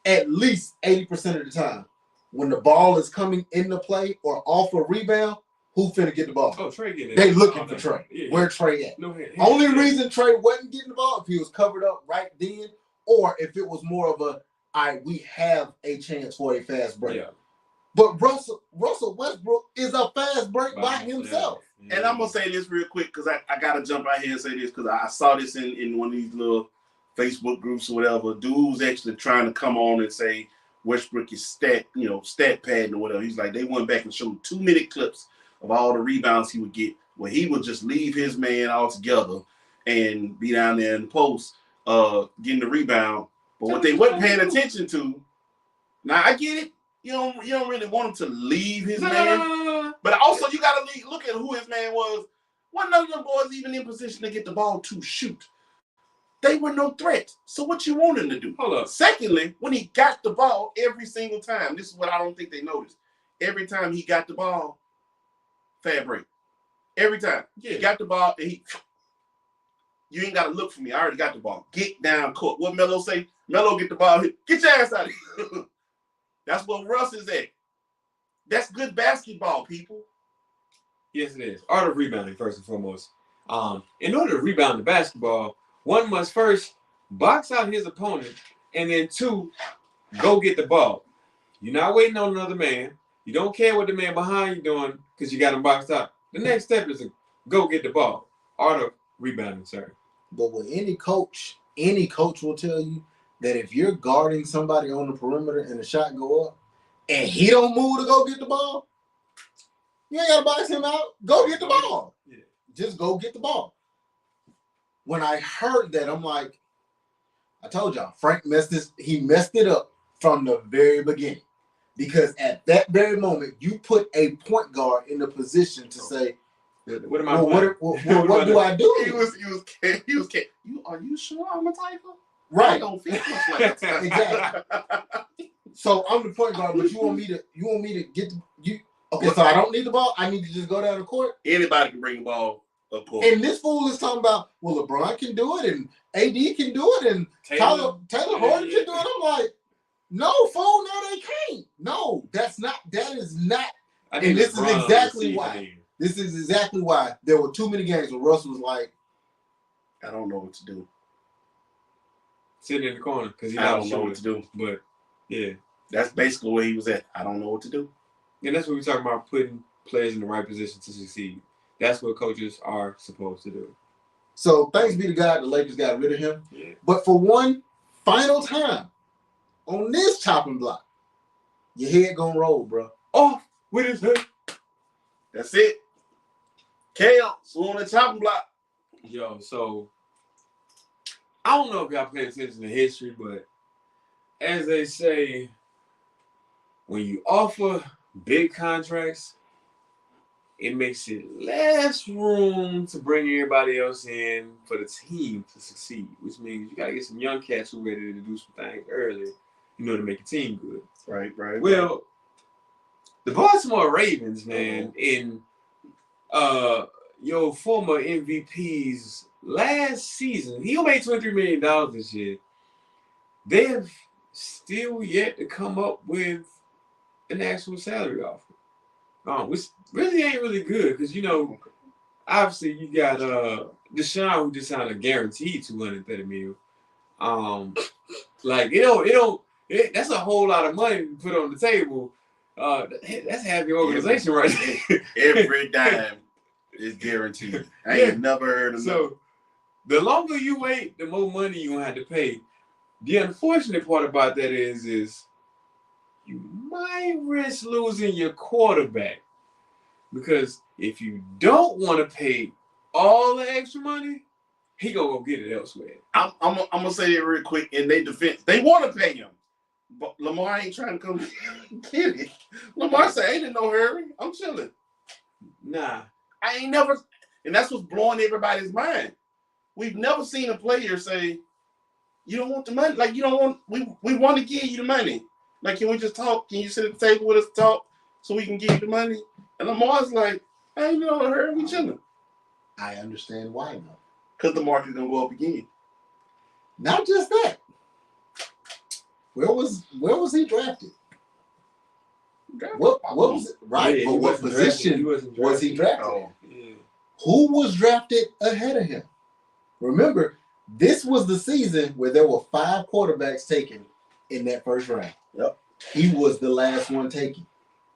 At least 80% of the time, when the ball is coming into play or off a rebound, who finna get the ball? Oh, Trey getting it. They looking for Trey. Yeah. Where Trey at? No, Only reason Trey wasn't getting the ball if he was covered up right then, or if it was more of a, all right, we have a chance for a fast break. Yeah. But Russell Westbrook is a fast break by himself. Yeah. And I'm gonna say this real quick because I gotta jump out here and say this because I saw this in one of these little Facebook groups or whatever. Dude's actually trying to come on and say Westbrook is stat padding or whatever. He's like, they went back and showed 2-minute clips of all the rebounds he would get where he would just leave his man altogether and be down there in the post getting the rebound. But what they weren't paying attention to, now I get it. You don't really want him to leave his man. But also you gotta look at who his man was. One of them boys even in position to get the ball to shoot. They were no threat. So what you want him to do? Hold up. Secondly, when he got the ball every single time, this is what I don't think they noticed. Every time he got the ball, fast break. Every time. He got the ball, and you ain't got to look for me. I already got the ball. Get down court. What Melo say? Melo get the ball. Get your ass out of here. That's what Russ is at. That's good basketball, people. Yes, it is. Art of rebounding, first and foremost. In order to rebound the basketball, one must first box out his opponent, and then 2, go get the ball. You're not waiting on another man. You don't care what the man behind you doing because you got him boxed out. The next step is to go get the ball. Art of rebounding, sir. But with any coach will tell you that if you're guarding somebody on the perimeter and the shot go up, and he don't move to go get the ball, you ain't got to box him out. Go get the ball. Yeah. Just go get the ball. When I heard that, I'm like, I told y'all, Frank messed it up from the very beginning. Because at that very moment, you put a point guard in the position to say, what am I what do I do? He was are you sure I'm a typer? Right. I don't feel much like that. Exactly. So I'm the point guard, but you want me to get you okay, so I don't need the ball, I need to just go down the court. Anybody can bring the ball. And this fool is talking about, well, LeBron can do it, and AD can do it, and Taylor Horton can do it. I'm like, no, fool, no, they can't. No, that is not. And this is exactly why. This is exactly why there were too many games where Russ was like, I don't know what to do. Sitting in the corner because I don't know what to do. But yeah, that's basically where he was at. I don't know what to do. And that's what we're talking about, putting players in the right position to succeed. That's what coaches are supposed to do. So thanks be to God, the Lakers got rid of him. Yeah. But for one final time on this chopping block, your head gonna roll, bro. Oh, with his head. That's it. Chaos on the chopping block. Yo, so I don't know if y'all pay attention to history, but as they say, when you offer big contracts, it makes it less room to bring everybody else in for the team to succeed, which means you got to get some young cats who are ready to do some things early, to make a team good. Right. Well, the Baltimore Ravens, man, in your former MVP's last season, he made $23 million this year. They have still yet to come up with an actual salary offer. Which really ain't really good because, obviously you got Deshaun who just signed a guaranteed $230 million. That's a whole lot of money to put on the table That's half your organization right there. Every dime is guaranteed. I ain't never heard of So the longer you wait, the more money you're gonna have to pay. The unfortunate part about that is you might risk losing your quarterback. Because if you don't want to pay all the extra money, he gonna go get it elsewhere. I'm gonna say it real quick in their defense. They want to pay him, but Lamar ain't trying to come get it. Lamar said, "Ain't in no hurry. I'm chilling." Nah, I ain't never, and that's what's blowing everybody's mind. We've never seen a player say, "You don't want the money. Like you don't want. We want to give you the money. Like can we just talk? Can you sit at the table with us to talk so we can give you the money?" And Lamar's like, "I ain't in no hurry. We chilling." I understand why though. Because the market's gonna go up again. Not just that. Where was he drafted? What was it? Right, yeah, but what position was he drafted? Oh. Yeah. Who was drafted ahead of him? Remember, this was the season where there were 5 quarterbacks taken in that first round. Yep. He was the last one taken.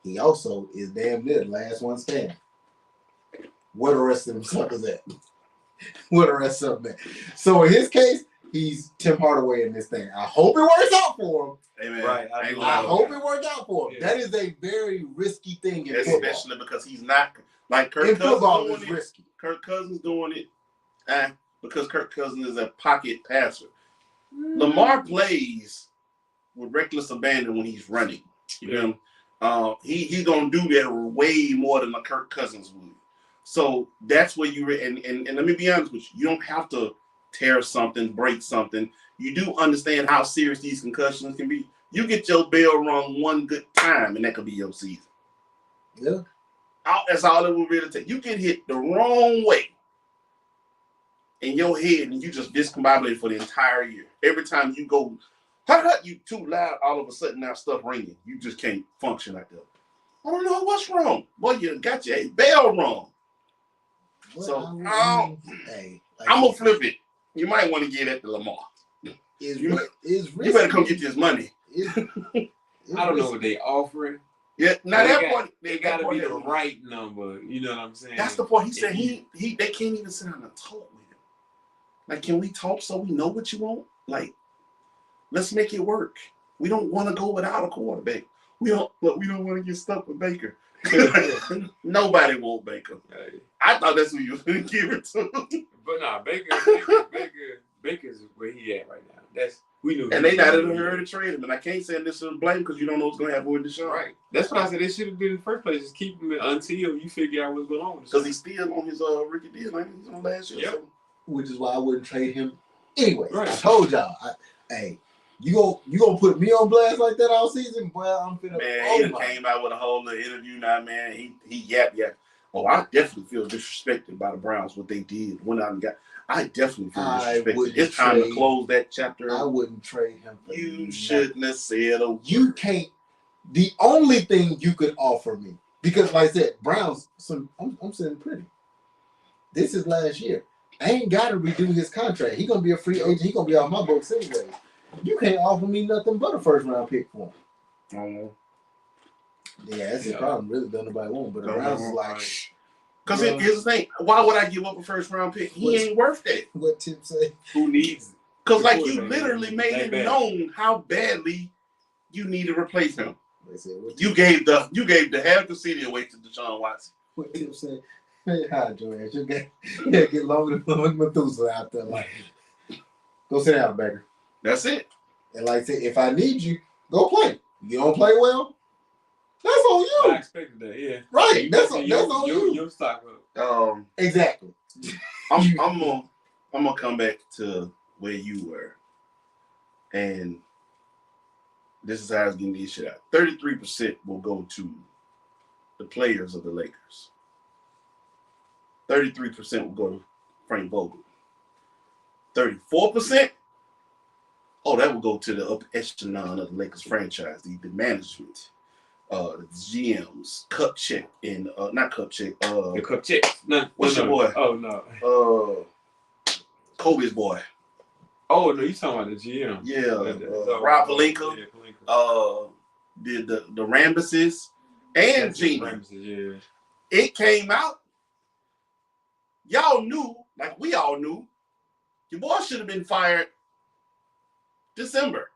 He also is damn near the last one standing. Where the rest of them suckers at? Where the rest of them at? So in his case, he's Tim Hardaway in this thing. I hope it works out for him. Amen. Right. I hope it worked out for him. Yeah. That is a very risky thing in football. Especially because he's not like Kirk In Cousins football, doing it's it. risky. Kirk Cousins doing it because Kirk Cousins is a pocket passer. Lamar plays with reckless abandon when he's running. You know, he's gonna do that way more than a Kirk Cousins would. So that's where and let me be honest with you. You don't have to tear something, break something. You do understand how serious these concussions can be. You get your bell rung one good time, and that could be your season. Yeah. That's all it will really take. You get hit the wrong way in your head, and you just discombobulated for the entire year. Every time you go, you too loud, all of a sudden now stuff ringing. You just can't function like that. I don't know what's wrong. Boy, you got your bell wrong. So I'm gonna flip it. You might want to get at the Lamar. You better come get this money. I don't know what they offering. Yeah, now they gotta be the right number. You know what I'm saying? That's the point. He said they can't even sit down and talk with him. Like, can we talk so we know what you want? Like, let's make it work. We don't want to go without a quarterback. We don't want to get stuck with Baker. Nobody wants Baker. I thought that's who you was going to give it to. But nah, Baker's where he at right now. We knew. And they not in a hurry to trade him. And I can't say this is blame because you don't know what's going to happen with Deshaun. Right. That's what I said. They should have been in the first place. Just keep him until you figure out what's going on. Because he's still on his rookie deal. Like he's on last year. Yep. So. Which is why I wouldn't trade him anyway. Right. I told y'all. You gonna put me on blast like that all season? Well, I'm finna. Man, he came out with a whole little interview now, man. He yap. Oh, I definitely feel disrespected by the Browns, what they did. I definitely feel disrespected. It's time to close that chapter. I wouldn't trade him for you shouldn't have said a word. You can't. The only thing you could offer me, because like I said, Browns, I'm sitting pretty. This is last year. I ain't got to redo his contract. He's going to be a free agent. He's going to be off my books anyway. You can't offer me nothing but a first-round pick for him. Yeah, that's the problem. Really, don't nobody want. But the Browns is like, because here's the thing. Why would I give up a first-round pick? He ain't worth that. What Tim say? Who needs it? Because like you literally made it known how badly you need to replace him. You gave the half the city away to Deshaun Watson. What Tim say? Hey, hi, Joanne. You get longer than Methuselah out there. Like, go sit down, Baker. That's it. And like I said, if I need you, go play. You don't play well, that's on you. I expected that, yeah. Right. That's on you. Your stock up. Exactly. I'm gonna come back to where you were, and this is how I was getting this shit out. 33% will go to the players of the Lakers. 33% will go to Frank Vogel. 34%, that will go to the upper echelon of the Lakers franchise, the management, the GMs, Kupchak, and not Kupchak. the Kupchak. What's your boy? Oh no. Kobe's boy. Oh no, you talking about the GM? Yeah. Rob Pelinka. the Rambuses and Gina. Yeah. It came out. Y'all knew, like we all knew, your boy should have been fired December.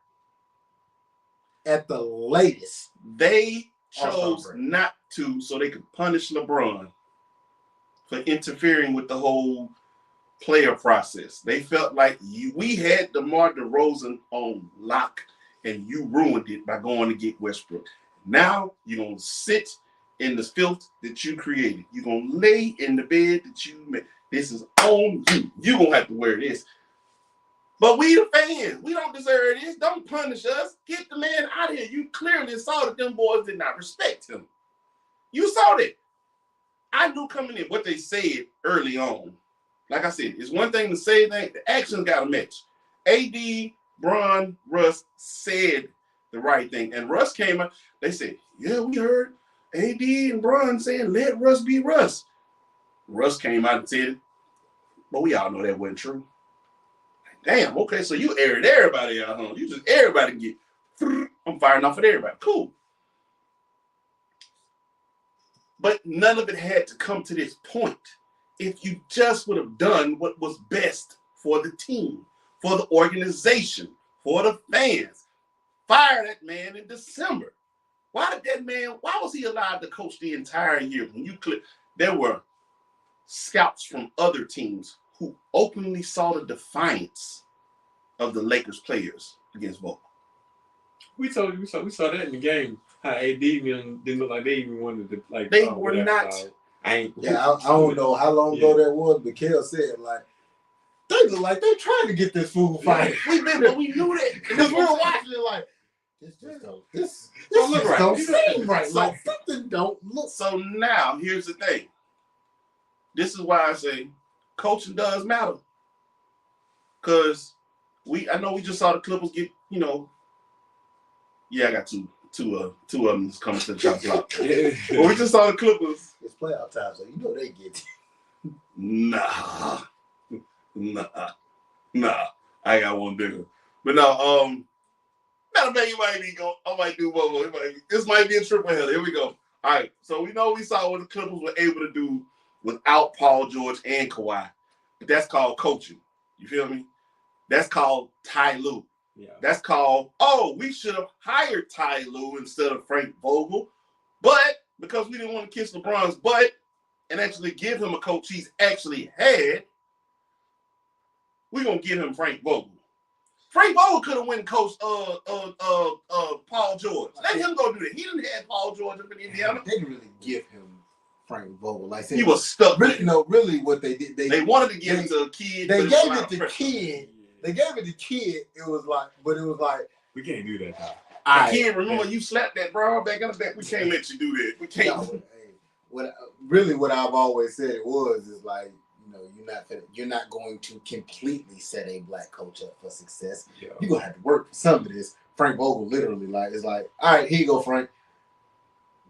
At the latest. They chose not to so they could punish LeBron for interfering with the whole player process. They felt like we had DeMar DeRozan on lock and you ruined it by going to get Westbrook. Now you're going to sit in the filth that you created. You're going to lay in the bed that you made. This is on you. You're going to have to wear this. But we the fans, we don't deserve this. Don't punish us. Get the man out of here. You clearly saw that them boys did not respect him. You saw that. I knew coming in what they said early on. Like I said, it's one thing to say things. The actions got to match. AD, Bron, Russ said the right thing. And Russ came out. They said, yeah, we heard AD and Bron saying, let Russ be Russ. Russ came out and said it. But we all know that wasn't true. Damn, okay, so you aired everybody out, huh? You just everybody get, I'm firing off at everybody. Cool. But none of it had to come to this point. If you just would have done what was best for the team, for the organization, for the fans. Fire that man in December. Why was he allowed to coach the entire year? When you click, there were scouts from other teams who openly saw the defiance of the Lakers players against Vogel. We saw that in the game. How AD didn't look like they even wanted to like. They were not. I don't know how long ago that was, but Kel said like they look like they're trying to get this fool fired. We knew that because we were watching it like this don't look right. Don't seem right. So, like something don't look. So now here's the thing. This is why I say coaching does matter. Because I know we just saw the Clippers get, I got two of them coming to the top block. But we just saw the Clippers. It's playoff time, so you know they get it. Nah. I got one bigger. But no, matter of fact, you might be going. I might do one more. This might be a triple header. Here we go. All right. So we know we saw what the Clippers were able to do without Paul George and Kawhi. But that's called coaching. You feel me? That's called Ty Lue. Yeah. That's called, we should have hired Ty Lue instead of Frank Vogel. But because we didn't want to kiss LeBron's butt and actually give him a coach he's actually had, we're going to give him Frank Vogel. Frank Vogel could have went and coached Paul George. Let him go do that. He didn't have Paul George up in Indiana. They didn't really give him Frank Vogel. Like he was stuck. Really what they did. They wanted to give it to a kid. They gave it to kid. They gave it to kid. It was like we can't do that. I can't remember you slapped that bro back in the back. We can't let you do that. We can't. What I've always said is like, you're not going to completely set a black coach up for success. Yeah. You're gonna have to work for some of this. Frank Vogel literally is like, all right, here you go, Frank.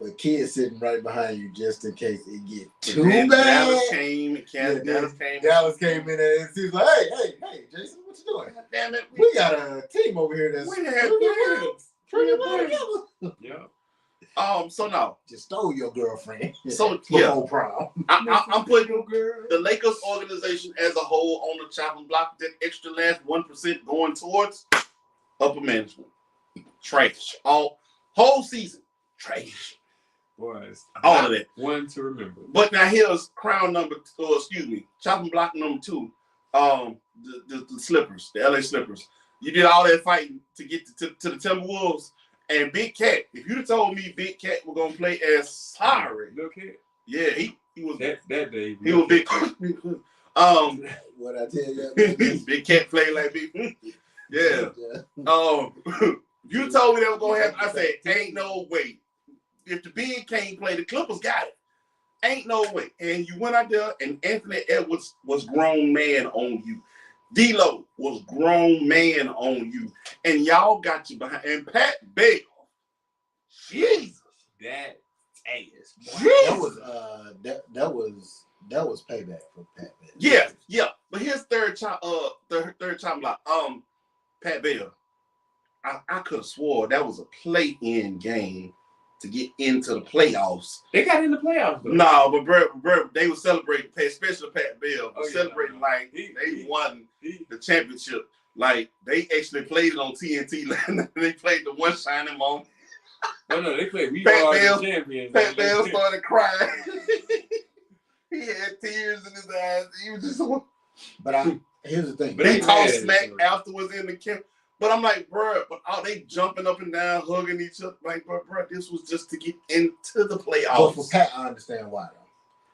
But kids sitting right behind you just in case it get too bad. Dallas came in there and he's like, hey, Jason, what you doing? Damn it, we got a team over here that's pretty together. Yeah. So now just stole your girlfriend. So prom. I'm putting the Lakers organization as a whole on the chopping block. That extra last 1% going towards upper management. Trash. All whole season. Trash. Was all of that. One to remember. But now here's chopping block number 2. The Slippers, the LA Slippers. You did all that fighting to get to the Timberwolves. And Big Cat, if you'd have told me Big Cat was gonna play as sorry, little kid. Yeah, he was that day. He was big. What I tell you, Big Cat played like big. Yeah. If you told me that was gonna happen, I said, ain't no way. If the big can't play, the Clippers got it. Ain't no way. And you went out there, and Anthony Edwards was grown man on you. D-Lo was grown man on you, and y'all got you behind. And Pat Beal, Jesus, that ass. That was payback for Pat Beal. Yeah. But here's third time block. Pat Beal, I could have swore that was a play-in game to get into the playoffs. They got in the playoffs though. No, but bro, they were celebrating, especially Pat Bell, celebrating like they won the championship. Like they actually played it on TNT. They played the one shining moment. No, they played. We are the champions. Pat Bell started crying. He had tears in his eyes. He was just. But here's the thing. But they talked smack afterwards in the camp. But I'm like, bro, they jumping up and down, hugging each other. Like, bro, this was just to get into the playoffs. But for Pat, I understand why though.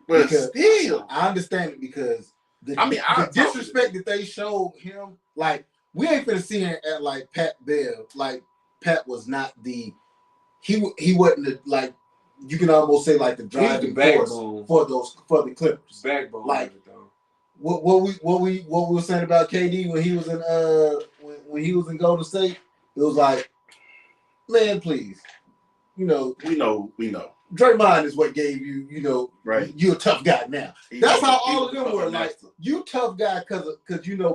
But because still, I understand it because the disrespect that they showed him, like we ain't finna see him at like Pat Bell. Like Pat was not he wasn't the, like you can almost say like the driving force for the Clippers. Backbone, like what we were saying about KD when he was in when he was in Golden State, it was like, man, please, we know. Draymond is what gave you, right? You're a tough guy now. That's how all of them were. Like, you tough guy because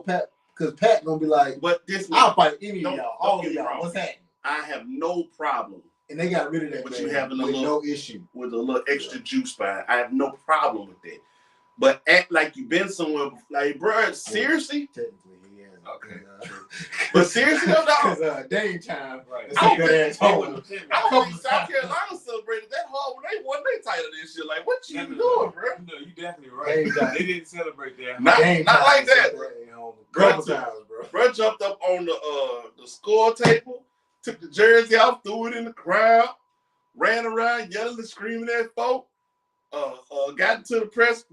Pat, because Pat gonna be like, but this I'll fight any of y'all, all of y'all. What's happening? I have no problem. And they got rid of that. But you having no issue with a little extra juice by. I have no problem with that. But act like you've been somewhere before. Like, bro, seriously? Technically, he has. Okay. But seriously, no, because Dame time. Right. I don't think South Carolina celebrated that hard when they won their title this year. Like, what you doing, bro? No, you definitely right. They didn't celebrate that. Not like that, bro. Bro jumped up on the score table, took the jersey off, threw it in the crowd, ran around yelling and screaming at folk. Got into the press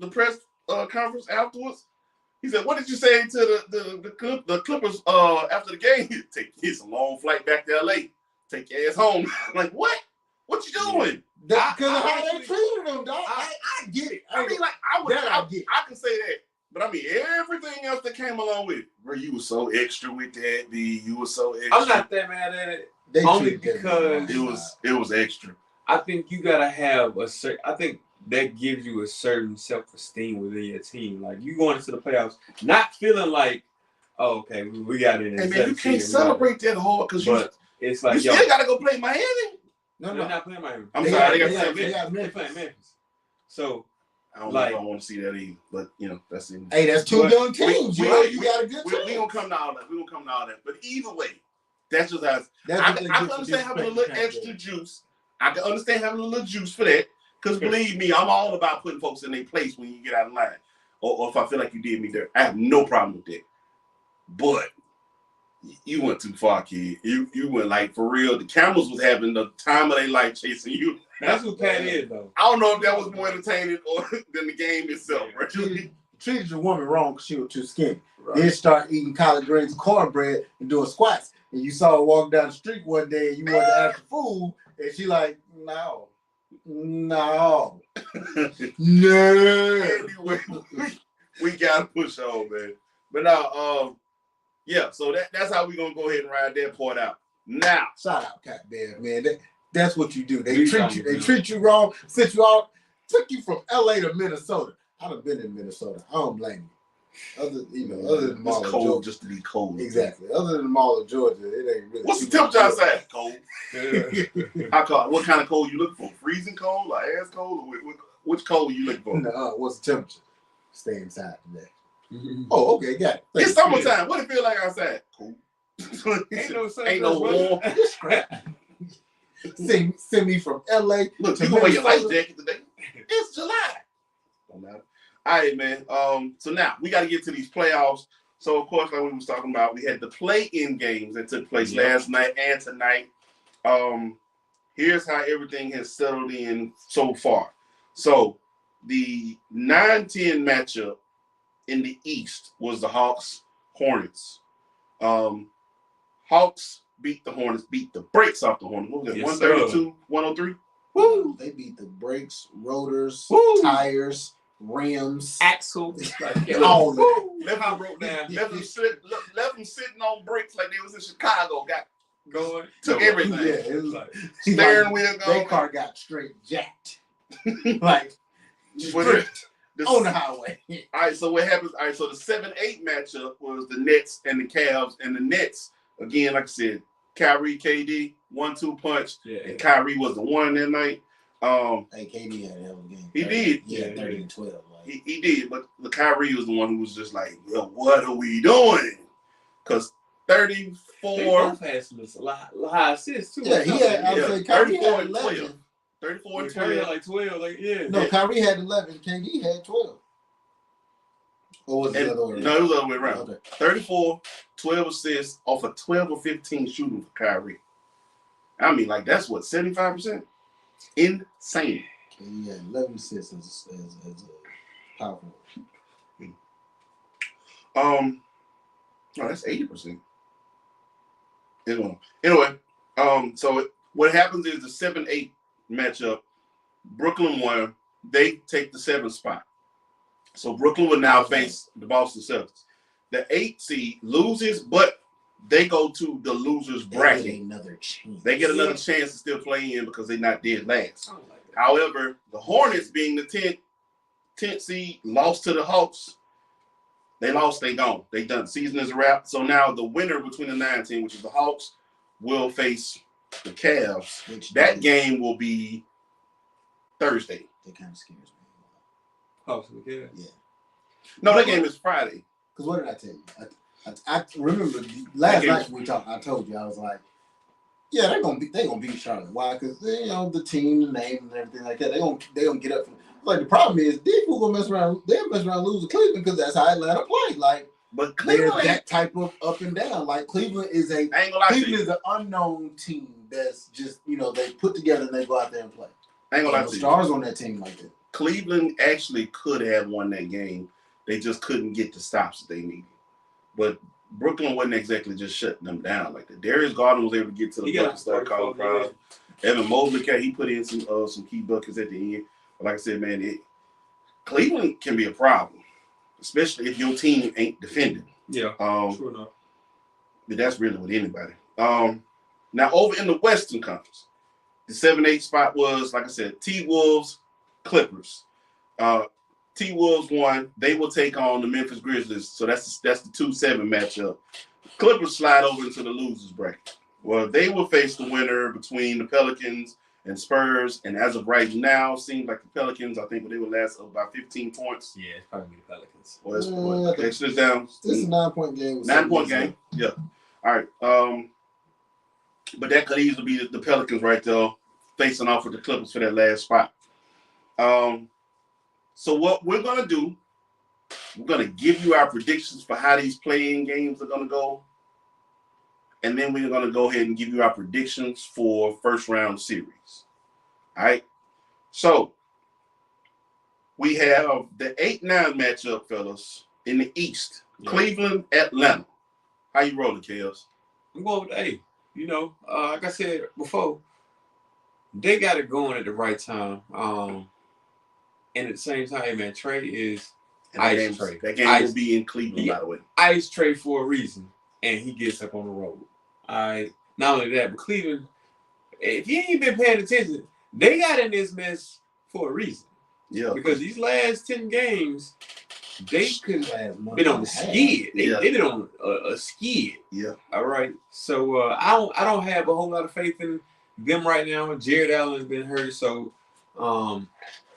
conference afterwards. He said, "What did you say to the Clippers after the game? It's a long flight back to LA. Take your ass home." Like, what? What you doing? Because of how they treated him, dog. I get it. I mean, like I can say that, but I mean everything else that came along with it. Bro, you were so extra with that, B. You were so extra. I'm not that mad at it. Only because it was extra. I think you gotta have a certain. I think that gives you a certain self-esteem within your team. Like you going into the playoffs, not feeling like, oh, okay, we got it. Hey man, you can't celebrate that hard because it's like you still gotta go play Miami. No, they're not playing Miami. I'm sorry, they playing Memphis. So I don't know if I want to see that either, but that's it. Hey, that's two young teams. You got a good team. We gonna come to all that. But either way, that's just us. I can understand having a little extra juice. I can understand having a little juice for that. Because believe me, I'm all about putting folks in their place when you get out of line. Or if I feel like you did me there. I have no problem with that. But you went too far, kid. You went like for real. The Camels was having the time of their life chasing you. That's what Pat is, though. I don't know if that was more entertaining than the game itself, bro. Treated your woman wrong because she was too skinny. Right. Then start eating collard greens and cornbread and doing squats. And you saw her walk down the street one day and you wanted to ask for food. And she like, no. Anyway, we gotta push on, man. But now, so that's how we gonna go ahead and ride that part out. Now, shout out Cat Bear, man. That's what you do. They treat you wrong, took you from LA to Minnesota. I'd have been in Minnesota. I don't blame you. Other than the Mall of Georgia, just to be cold. Exactly. Other than the Mall of Georgia, it ain't really. What's the temperature outside? Cold. What kind of cold you looking for? Freezing cold, or ass cold, or which cold you looking for? No, what's the temperature? Stay inside today. Oh, okay, got it. It's summertime. What it feel like outside? Cool. Ain't no warm. Send me from LA. Look, you gonna wear your life jacket today? It's July. Don't matter. All right, man. So now we got to get to these playoffs. So of course, like we was talking about, we had the play-in games that took place last night and tonight. Here's how everything has settled in so far. So the 9-10 matchup in the East was the Hawks-Hornets. Hawks beat the Hornets, beat the brakes off the Hornets. What was that? 132, 103? Woo! They beat the brakes, rotors, tires, rims, axle. All left them sitting on brakes like they was in Chicago. Got going, took everything. Yeah, it was like steering wheel going. Their car got straight jacked, like stripped on the highway. All right, so what happens? All right, so the 7-8 matchup was the Nets and the Cavs, and the Nets again, like I said, Kyrie, KD, 1-2 punch, Yeah. and Kyrie was the one that night. Hey, KD had a hell of a game. He did. Yeah, Yeah, 30 and 12. Like. He did, but the Kyrie was the one who was just like, well, what are we doing? Because 34. They both had some high assists too. Yeah, he had. I would say Kyrie 34 had and 11. 12. 34 and Kyrie 12. had like 12. Like, yeah. No, Kyrie had 11. KD had 12. Or was it the other way around? No, it was the other way around. Okay. 34, 12 assists off of 12 or 15 shooting for Kyrie. I mean, like, that's what, 75%? Insane. Yeah, 11 assists as a powerful. Oh, that's 80%. Anyway, so what happens is the 7-8 matchup, Brooklyn won. They take the 7th spot. So Brooklyn will now face the Boston Celtics. The 8 seed loses, but they go to the losers bracket. They get another chance to still play in because they're not dead last. However, the Hornets, being the 10th seed, lost to the Hawks. They lost, they gone. They done. Season is a wrap. So now the winner between the 9 team, which is the Hawks, will face the Cavs. That game will be Thursday. That kind of scares me. Hawks and the Cavs? Yeah. No, that game is Friday. Because what did I tell you? I remember last night when we talked, I told you, I was like, yeah, they're gonna beat Charlotte. Why? Because the team, the name, and everything like that. They gonna get up. Like the problem is, these people gonna mess around. They'll mess around, lose to Cleveland because that's how Atlanta play. Like, but Cleveland there's that type of up and down. Like Cleveland is an unknown team that's just they put together and they go out there and play. I ain't gonna lie to you. Stars on that team like that. Cleveland actually could have won that game. They just couldn't get the stops that they needed. But Brooklyn wasn't exactly just shutting them down like that. Darius Garland was able to get to the bucket, start calling crowds. Evan Mobley, he put in some key buckets at the end. But like I said, man, Cleveland can be a problem, especially if your team ain't defending. Yeah, true enough. But that's really with anybody. Now over in the Western Conference, the 7-8 spot was, like I said, T-Wolves, Clippers. T-Wolves won. They will take on the Memphis Grizzlies. So that's the 2-7 matchup. Clippers slide over into the losers bracket. Well, they will face the winner between the Pelicans and Spurs. And as of right now, seems like the Pelicans, I think they will last about 15 points. Yeah, it's probably the Pelicans. Well, it's down. This is a 9-point game. 9-point game. Yeah. All right. But that could easily be the Pelicans right there facing off with the Clippers for that last spot. So what we're going to do, we're going to give you our predictions for how these play-in games are going to go. And then we're going to go ahead and give you our predictions for first-round series. All right? So we have the 8-9 matchup, fellas, in the East. Yeah. Cleveland, Atlanta. How you rolling, Kels? I'm going with the A. Like I said before, they got it going at the right time. And at the same time, man, Trey is ice Trey. That game will be in Cleveland, by the way. Ice Trey for a reason, and he gets up on the road. Not only that, but Cleveland, if you ain't been paying attention, they got in this mess for a reason. Yeah. Because these last 10 games, they could have been on the skid. They've been on a skid. Yeah. All right. So I don't have a whole lot of faith in them right now. Jared Allen's been hurt, so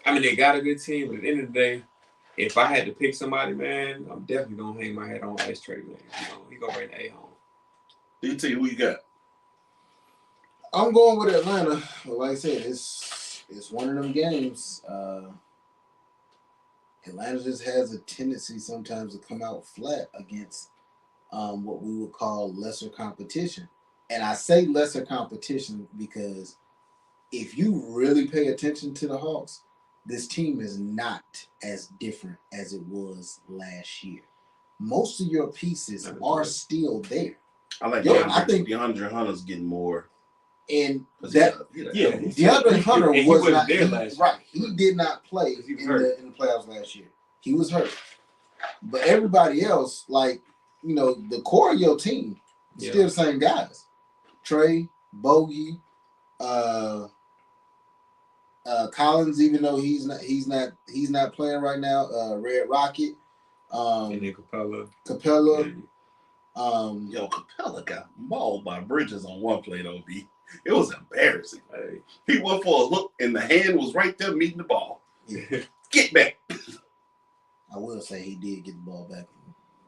they got a good team, but at the end of the day, if I had to pick somebody, man, I'm definitely gonna hang my head on Ice Trey, man. He gonna bring the A home. DT, who you got? I'm going with Atlanta. Like I said, it's one of them games. Atlanta just has a tendency sometimes to come out flat against what we would call lesser competition. And I say lesser competition because if you really pay attention to the Hawks, this team is not as different as it was last year. Most of your pieces are still there. I think DeAndre Hunter's getting more. And DeAndre Hunter was not there last year. Right. He did not play in the playoffs last year. He was hurt. But everybody else, the core of your team, still the same guys. Trey, Bogey, Collins, even though he's not playing right now. Red Rocket, and then Capella. Yo, Capella got mauled by Bridges on one play, though, B. It was embarrassing. Hey. He went for a hook, and the hand was right there meeting the ball. Yeah. Get back. I will say he did get the ball back.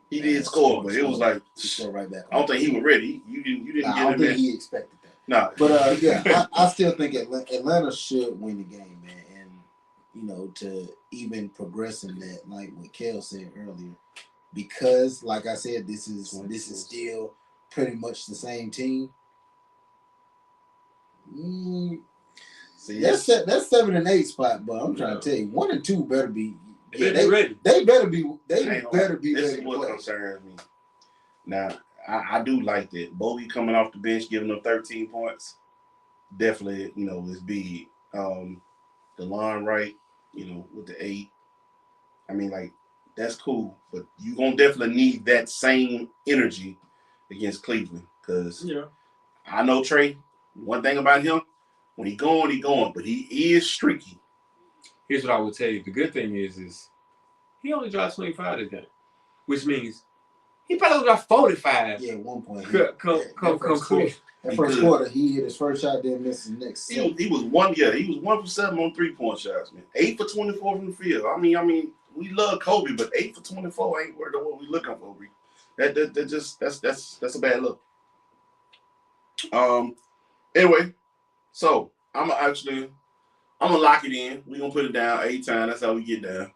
He did score, but it was like he scored right back. I don't think he was ready. You didn't Nah, get I don't him think in. he expected that. No. But yeah, I still think Atlanta should win the game, man. And you know, to even progress in that, like what Kel said earlier, because like I said, this is still pretty much the same team. See, that's 7 and 8 spot, but I'm trying to tell you, 1 and 2 better be. They better be ready. They better be. They better be this ready is what to play. concerns me. Now, I do like that. Bogey coming off the bench, giving them 13 points. Definitely, you know, is big. DeLon Wright, you know, with the 8. I mean, like, that's cool. But you're going to definitely need that same energy against Cleveland. Because I know Trey, one thing about him, when he going. But he is streaky. Here's what I would tell you. The good thing is he only dropped 25 this game, which means he probably dropped 45. Yeah, at one point. That first quarter, he hit his first shot, then missed his next. He was 1 for 7 on 3-point shots, man. 8 for 24 from the field. I mean, we love Kobe, but 8 for 24 ain't worth what we looking for. That's a bad look. Anyway, so I'm gonna lock it in. We're gonna put it down 8 times. That's how we get down.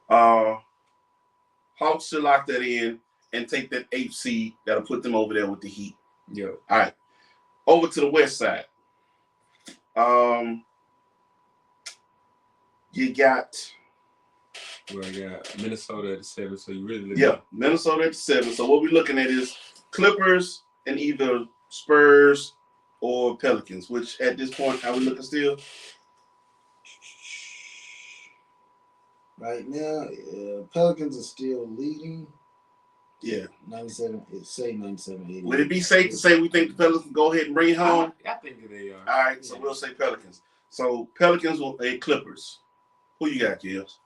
Hawks should lock that in and take that 8th seed. That'll put them over there with the Heat. Yeah. All right. Over to the west side. You got. Well, I got Minnesota at the 7, so you really Minnesota at the 7. So what we're looking at is Clippers and either Spurs or Pelicans, which at this point, how we looking still? Right now, Pelicans are still leading. Yeah. 97, say 97, 80. Would it be safe to say we think the Pelicans can go ahead and bring it home? I think that they are. All right, so we'll say Pelicans. So Pelicans will play Clippers. Who you got, Kills?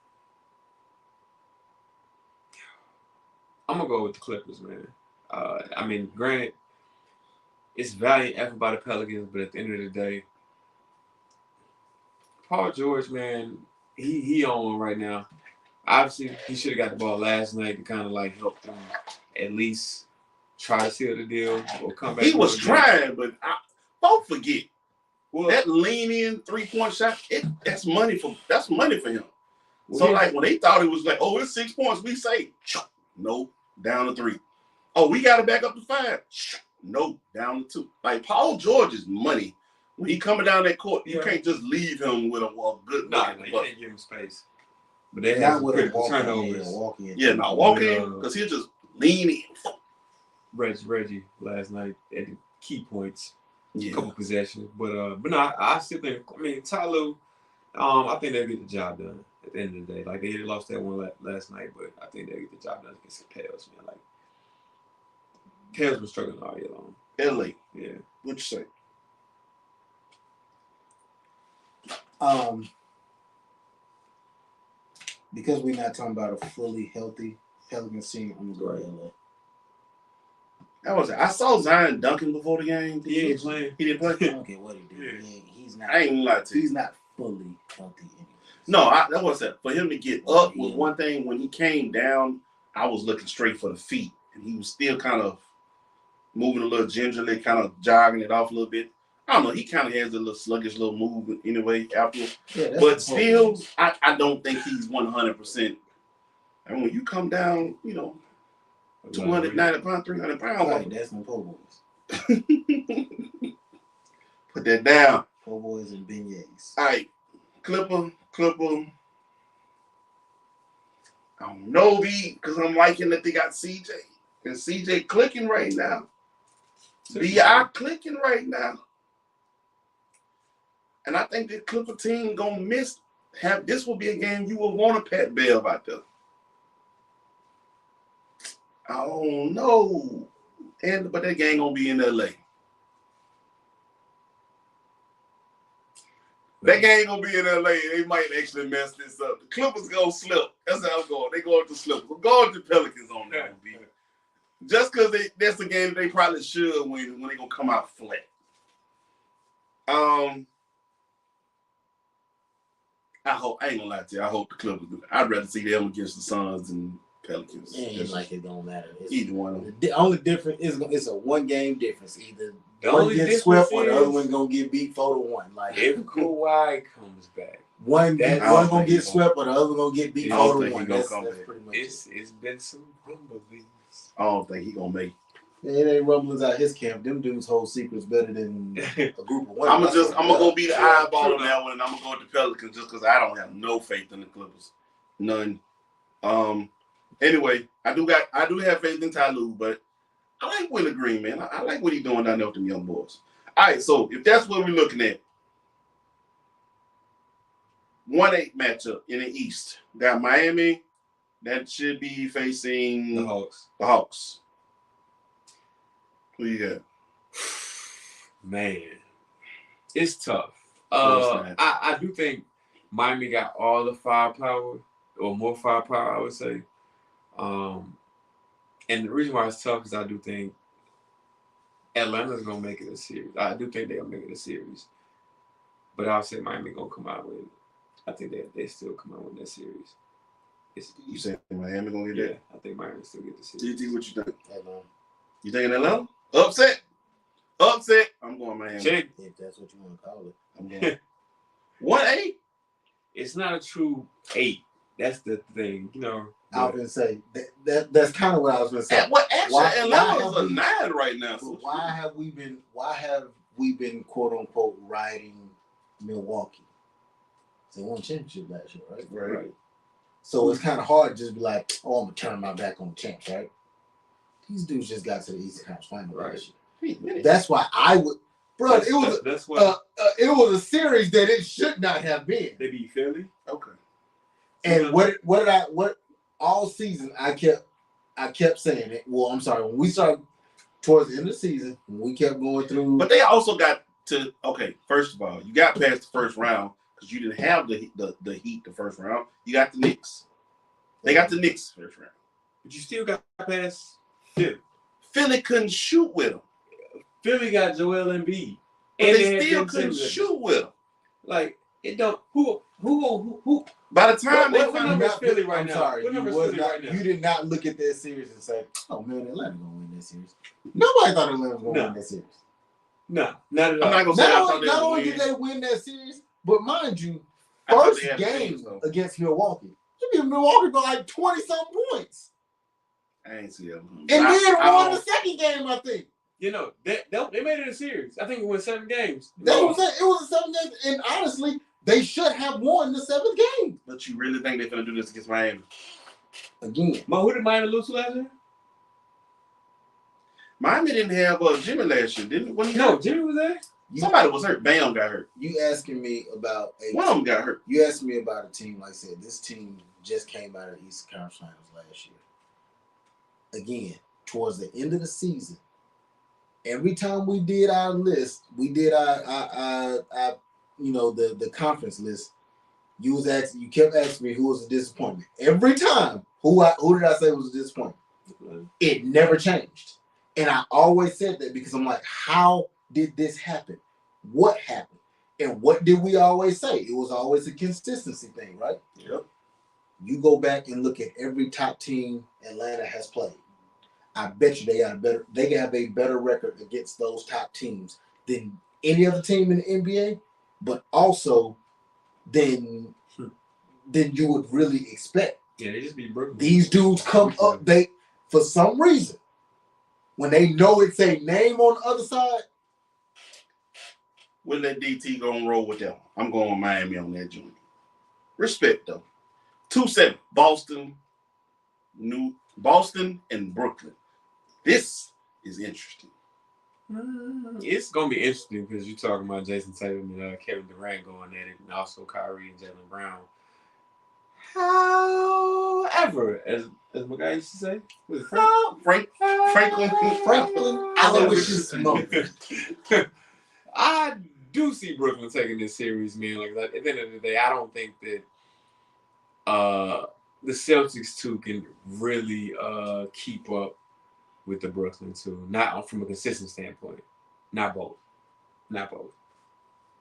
I'm going to go with the Clippers, man. I mean, granted, it's valiant effort by the Pelicans, but at the end of the day, Paul George, man, he on one right now. Obviously, he should have got the ball last night to kind of like help them at least try to seal the deal or come back. He was trying, but don't forget that lean-in 3-point shot. That's money for him. So like when they thought it was like, oh, it's 6 points, we say, nope, down to 3. Oh, we got to back up to 5. Nope, down to 2. Like Paul George is money. When he coming down that court, you can't just leave him with a good. Nah, you can't give him space. But they have some critical turnovers. Walk in because he'll just lean in. Reggie last night at the key points, a couple possessions, but no, I still think. I mean, Tyloo, I think they'll get the job done at the end of the day. Like they lost that one last night, but I think they'll get the job done against the Pels, man. Like Pels been struggling all year long. LA, yeah. What you say? Because we're not talking about a fully healthy Pelicans team, I'm going to go to LA. That was it. I saw Zion dunking before the game. He didn't play. I don't care what he did. He's not. I ain't gonna lie to you. He's not fully healthy anymore. No, that was it. For him to get up was one thing. When he came down, I was looking straight for the feet, and he was still kind of moving a little gingerly, kind of jogging it off a little bit. I don't know. He kind of has a little sluggish little movement anyway after. Yeah, but still, I don't think he's 100%. And when you come down, 290 pounds, 300 pounds. Right, that's no po' boys. Put that down. Po' boys and beignets. All right. Clipper. I don't know, because I'm liking that they got CJ. And CJ clicking right now. BI clicking right now. And I think the Clipper team gonna this will be a game you will want to pat Bev out there. I don't know. But that game gonna be in LA. That game gonna be in LA. They might actually mess this up. The Clippers gonna slip. That's how I'm going. They going to slip. We're going to Pelicans on that one, B. Just because that's the game that they probably should win when they gonna come out flat. I ain't gonna lie to you. I hope the Clippers do. I'd rather see them against the Suns and Pelicans. It ain't like it don't matter. Either one of them. The only difference is it's a 1 game difference. Either The one only gets difference swept or the is- other one gonna get beat 4-1. Like If Kawhi comes back, one That's- gonna get swept or the other gonna get beat I don't 4-1. think he gonna That's come back. pretty much it. it's been some rumblings. I don't think he gonna make it. It ain't rumblings out his camp. Them dudes hold secrets better than a group of women. I'm gonna go be the Yeah, eyeball true on that one, and I'm gonna go with the Pelicans just because I don't have no faith in the Clippers, none. Anyway, I do have faith in Ty Lue, but I like Willie Green, man. I like what he's doing down there with them young boys. All right, so if that's what we're looking at, 1-8 matchup in the East. Got Miami that should be facing The Hawks. The Hawks. Who you got? Man, it's tough. No, it's not. I do think Miami got all the firepower, or more firepower, I would say. And the reason why it's tough is I do think Atlanta's gonna make it a series. I do think they're gonna make it a series, but I'll say Miami gonna come out with it. I think they still come out with that series. You saying Miami gonna get Yeah, that? I think Miami still get the series. GT, what you think? Atlanta, You thinking Atlanta? Upset. I'm going Miami. Check. if that's what you want to call it. I'm going 1-8. It's not a true 8. That's the thing, you know. I was gonna say that's kind of what I was gonna say. Actually, Why Atlanta's have a we- 9 right now. But So why have we been quote unquote riding Milwaukee? They won a championship last year, right? Right. So it's kind of hard to just be like, oh, I'm gonna turn my back on the champs, right? These dudes just got to the Eastern Conference Final last year. That's why I would, bro. That's what It was a series that it should not have been. they beat Philly. Okay. And what all season I kept saying it. Well, I'm sorry, when we started towards the end of the season, when we kept going through. But they also got to first of all, you got past the first round because you didn't have the Heat the first round. You got the Knicks. They got the Knicks first round. But you still got past Philly. Philly couldn't shoot with them. Philly got Joel Embiid. But And they had still Ben couldn't Simmons. shoot with them. Like, it don't who By the time What they number is found Philly right I'm now? sorry, What number is you was Philly not, right now? you did not look at that series and say, "Oh man, Atlanta gonna win that series." Nobody thought Atlanta was gonna No. win that series. No, not at I'm all. not gonna say I thought they Not would only win. did they win that series, but mind you, I thought first they had a game chance, though. against Milwaukee, you beat Milwaukee by like 20-something points, I ain't see them. and then I won don't- the second game. I think You know, they made it a series. I think it went 7 games. that was it. It was a 7 game, and honestly, they should have won the 7th game But you really think they're gonna do this against Miami? again. Who did Miami lose to last year? Miami didn't have Jimmy last year, didn't it? When he No, hurt? Jimmy was there. Somebody was hurt. Bam got hurt. You asking me about One of them got hurt. You asked me about a team. Like I said, this team just came out of the Eastern Conference Finals last year. Again, towards the end of the season, every time we did our list, we did our the conference list. You kept asking me who was a disappointment. Every time, who did I say was a disappointment? It never changed, and I always said that because I'm like, how did this happen? What happened? And what did we always say? It was always a consistency thing, right? Yep. You go back and look at every top team Atlanta has played. I bet you they have a better record against those top teams than any other team in the NBA, but also than you would really expect. Yeah, they just beat Brooklyn. These dudes come up, they for some reason, when they know it's a name on the other side. We'll let DT go and roll with them. I'm going with Miami on that joint. Respect though. 2-7. Boston and Brooklyn. This is interesting. It's gonna be interesting because you're talking about Jason Tatum and Kevin Durant going at it, and also Kyrie and Jaylen Brown. However, as my guy used to say, was it Franklin Aloysius Mobley. I do see Brooklyn taking this series, man. Like at the end of the day, I don't think that the Celtics too can really keep up with the Brooklyn too. Not from a consistent standpoint. Not both. Not both.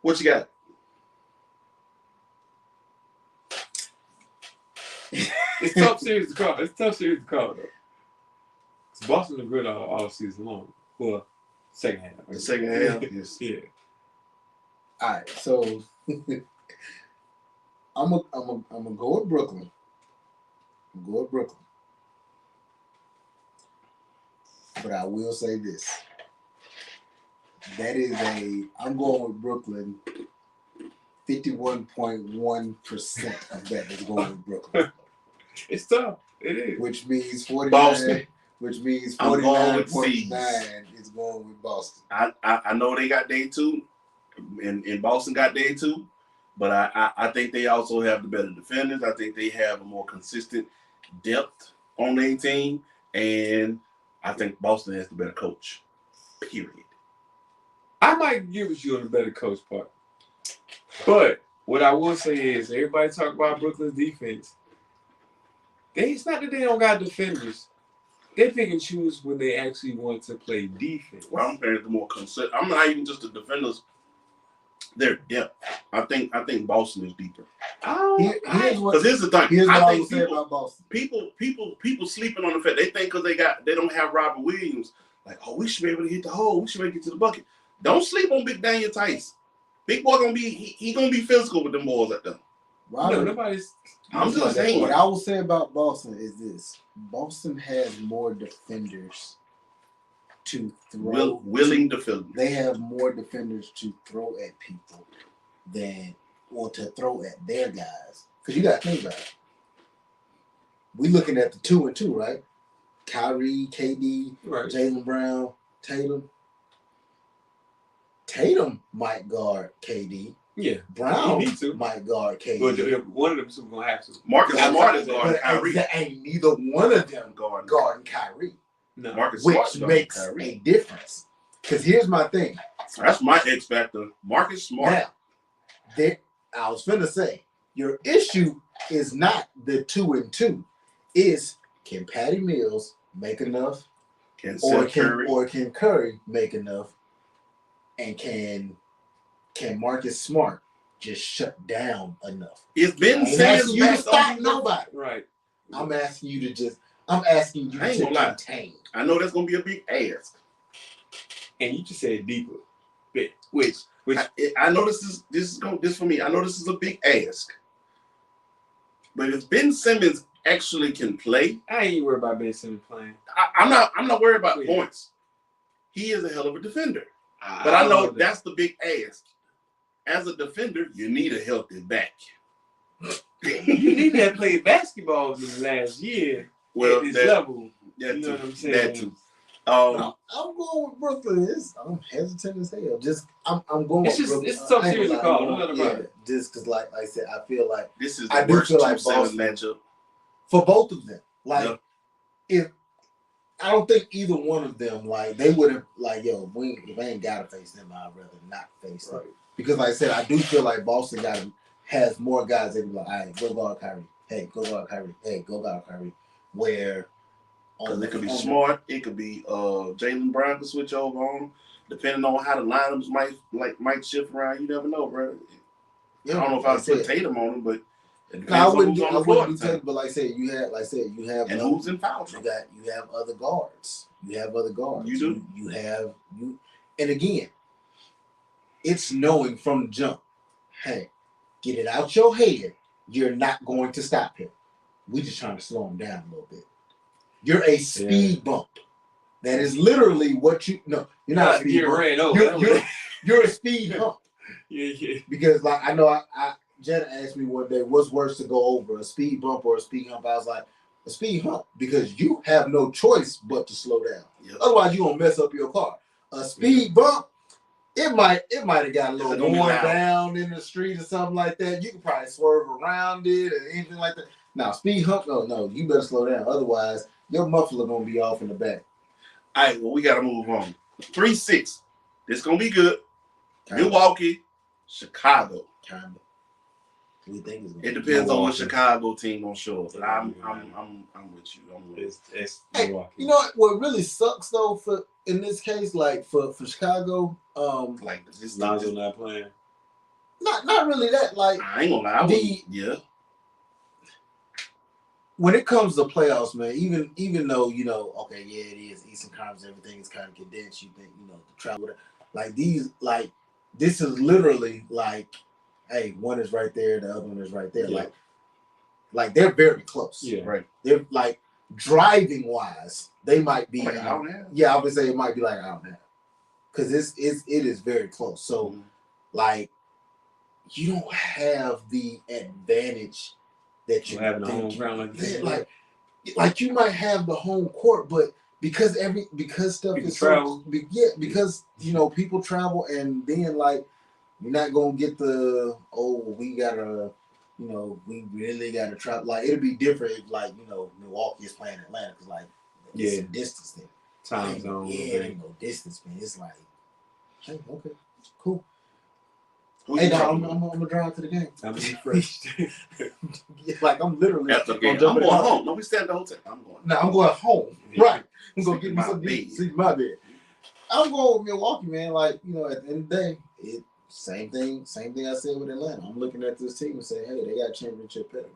What you got? It's tough series to call. It's tough series to call though. Boston is good all season long. Well, second half. The second half. Yes. Yeah. All right, so I'm gonna go with Brooklyn. But I will say this. I'm going with Brooklyn. 51.1% of that is going with Brooklyn. It's tough. It is. Which means 49. Boston. Which means I'm going with 49.9 is going with Boston. I know they got day two, and Boston got day two, but I think they also have the better defenders. I think they have a more consistent depth on their team, and I think Boston has the better coach. Period. I might give it you on the better coach part. But what I will say is everybody talk about Brooklyn's defense. It's not that they don't got defenders. They pick and choose when they actually want to play defense. Well, I'm paying the more consistent. I'm not even just the defenders. Their depth. I think Boston is deeper. Because here's the thing. Here's what I think would say about Boston. People sleeping on the fact they think because they don't have Robert Williams. Like, oh, we should be able to hit the hole. We should be able to get to the bucket. Don't sleep on Big Daniel Tice. Big boy gonna be he gonna be physical with them boys at them. Robert, nobody's. I'm just saying. What I will say about Boston is this: Boston has more defenders to throw. Willing defenders. They have more defenders to throw at people to throw at their guys. Because you got to think about it. We looking at the 2-2, right? Kyrie, KD, Right. Jaylen Brown, Tatum. Tatum might guard KD. Yeah. Brown He need to. might guard KD. But one of them is going to have to. Marcus Smart is guarding But Kyrie. ain't neither one of them guarding Kyrie. No. Marcus Smart Which makes a difference. Because here's my thing. That's my X factor. Marcus Smart. Now, I was finna say, your issue is not the 2-2. Is can Patty Mills make enough? Can Curry make enough? And can Marcus Smart just shut down enough? It's been asking you to stop nobody. Right. I'm asking you to contain. I know that's gonna be a big ask. And you just said deeper. Which I know this for me. I know this is a big ask. But if Ben Simmons actually can play, I ain't worried about Ben Simmons playing. I'm not worried about points. He is a hell of a defender. But I know that's the big ask. As a defender, you need a healthy back. You need to have played basketball in the last year at this level. You know what I'm saying? That too. I'm going with Brooklyn. I'm hesitant as hell. Just I'm going. It's with just Brooklyn. it's a tough series to call. No matter what. Just because, like I said, I feel like this is I the do worst feel like 2-7 Boston matchup for both of them. Like if I don't think either one of them they would have if I ain't gotta face them, I'd rather not face them. Because like I said, I do feel like Boston has more guys that be like, all right, go guard Kyrie. Hey, go guard Kyrie. Hey, go guard Kyrie. Where because it could be Smart, it could be Jaylen Brown could switch over on him, depending on how the lineups might shift around. You never know, bro. I don't know if I'd put Tatum on him, but it depends on who's on the floor. But like I said, you have and who's in foul trouble. You have other guards. You do. And again, it's knowing from the jump. Hey, get it out your head. You're not going to stop him. We're just trying to slow him down a little bit. You're a speed bump. That is literally what you're not a speed bump. You're a speed hump. Yeah. Because I know Jenna asked me one day, what's worse to go over, a speed bump or a speed hump? I was like, a speed hump, because you have no choice but to slow down. Yep. Otherwise, you're gonna mess up your car. A speed bump, it might have got a little worn down in the street or something like that. You can probably swerve around it or anything like that. Now, speed hump, no, you better slow down. Otherwise, your muffler gonna be off in the back. All right, well, we gotta move on. 3-6. This gonna be good. Milwaukee, Chicago. We think it's It depends on what Milwaukee. Chicago team gonna show up. But Yeah, I'm you're right. with you. I'm with you. It's Hey, Milwaukee. you know what really sucks though for in this case, like for Chicago, Like this Lonzo not playing. not really that. Like I ain't gonna lie. Yeah. when it comes to playoffs, man, even though okay, yeah, it is Eastern Conference, everything is kind of condensed. You think the travel, like this is literally like, hey, one is right there, the other one is right there, Yeah. like they're very close. Yeah. Right. They're like driving wise, they might be. Like an hour and a half? Yeah, I would say it might be like an hour and a half because it is very close. So like you don't have the advantage that you having a home ground like you might have the home court, but because stuff People is travel. because people travel, and then like you're not gonna get the we gotta we really gotta travel. Like it'll be different if like Milwaukee is playing Atlanta because like it's some distance there. Time zone. It ain't no distance, man. It's like, hey, okay, cool. Who Hey, you no, talking I'm gonna drive to the game. I'm refreshed. Like I'm literally After the game, gonna I'm jump in going the car. home. Don't be staying at the hotel. I'm going. No, I'm going home. Right. I'm gonna Sleep get in me my some bed. sleep in my bed. I'm going with Milwaukee, man. Like, at the end of the day, same thing I said with Atlanta. I'm looking at this team and saying, hey, they got championship pedigree.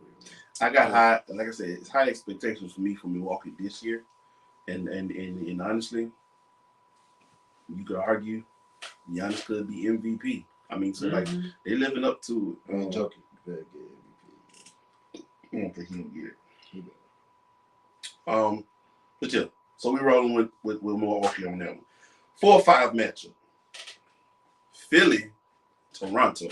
I got high, like I said, it's high expectations for me for Milwaukee this year. And honestly, you could argue Giannis could be MVP. I mean, so like they living up to it. I'm joking. I don't think he'll get it. But yeah, so we're rolling with Milwaukee on that one. 4 or 5 matchup. Philly, Toronto.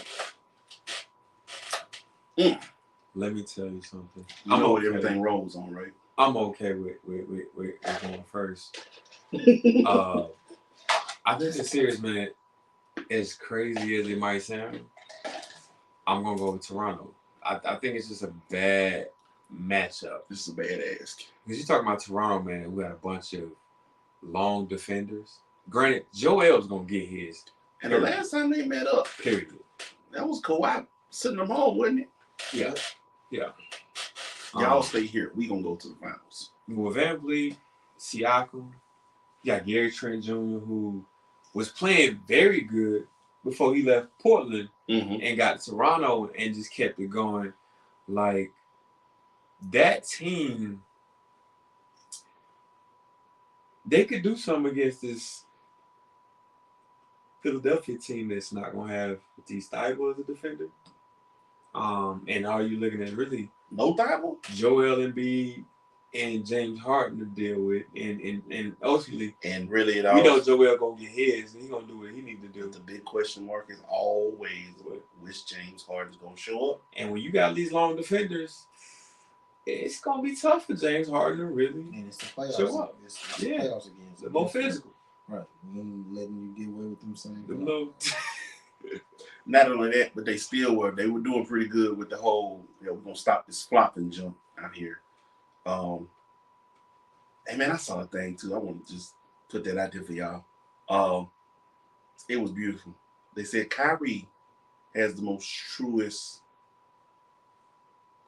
Let me tell you something. You know what everything rolls on, right? I'm okay with going first. I think the series, man, as crazy as it might sound, I'm gonna go with Toronto. I think it's just a bad matchup. This is a bad ask. Because you're talking about Toronto, man, we got a bunch of long defenders. Granted, Joel's gonna get his. And the last time they met up, period. That was Kawhi sitting them home, wasn't it? Yeah. Y'all stay here. We gonna go to the finals. With VanVleet, Siakam, you got Gary Trent Jr., who was playing very good before he left Portland and got to Toronto and just kept it going. Like, that team, they could do something against this Philadelphia team that's not going to have Matisse Thybulle as a defender. And all you looking at really no Thybulle, Joel Embiid and James Harden to deal with, and ultimately, and really we know Joel gonna get his, and he gonna do what he need to do. But the big question mark is always which James Harden's gonna show up. And when you got these long defenders, it's gonna be tough for James Harden to really and it's the playoffs. show up. It's the playoffs again. So more physical. Right. We ain't letting you get away with them saying. Not only that, but they were doing pretty good with the whole, we're gonna stop this flopping jump out here. Hey man, I saw a thing too. I want to just put that out there for y'all. It was beautiful. They said Kyrie has the most truest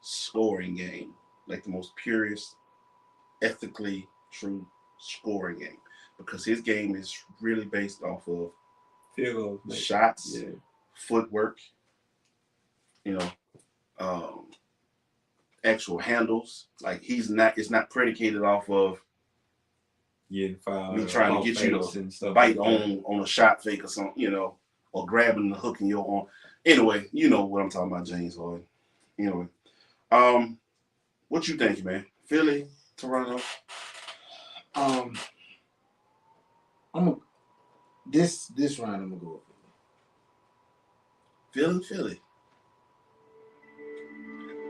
scoring game, like the most purest, ethically true scoring game, because his game is really based off of field goals, shots, footwork, actual handles. Like it's not predicated off of me trying to get you to bite on a shot fake or something, or grabbing the hook in your arm. Anyway, you know what I'm talking about, James Harden. Anyway, what you think, man? Philly, Toronto. This round I'm gonna go with Philly.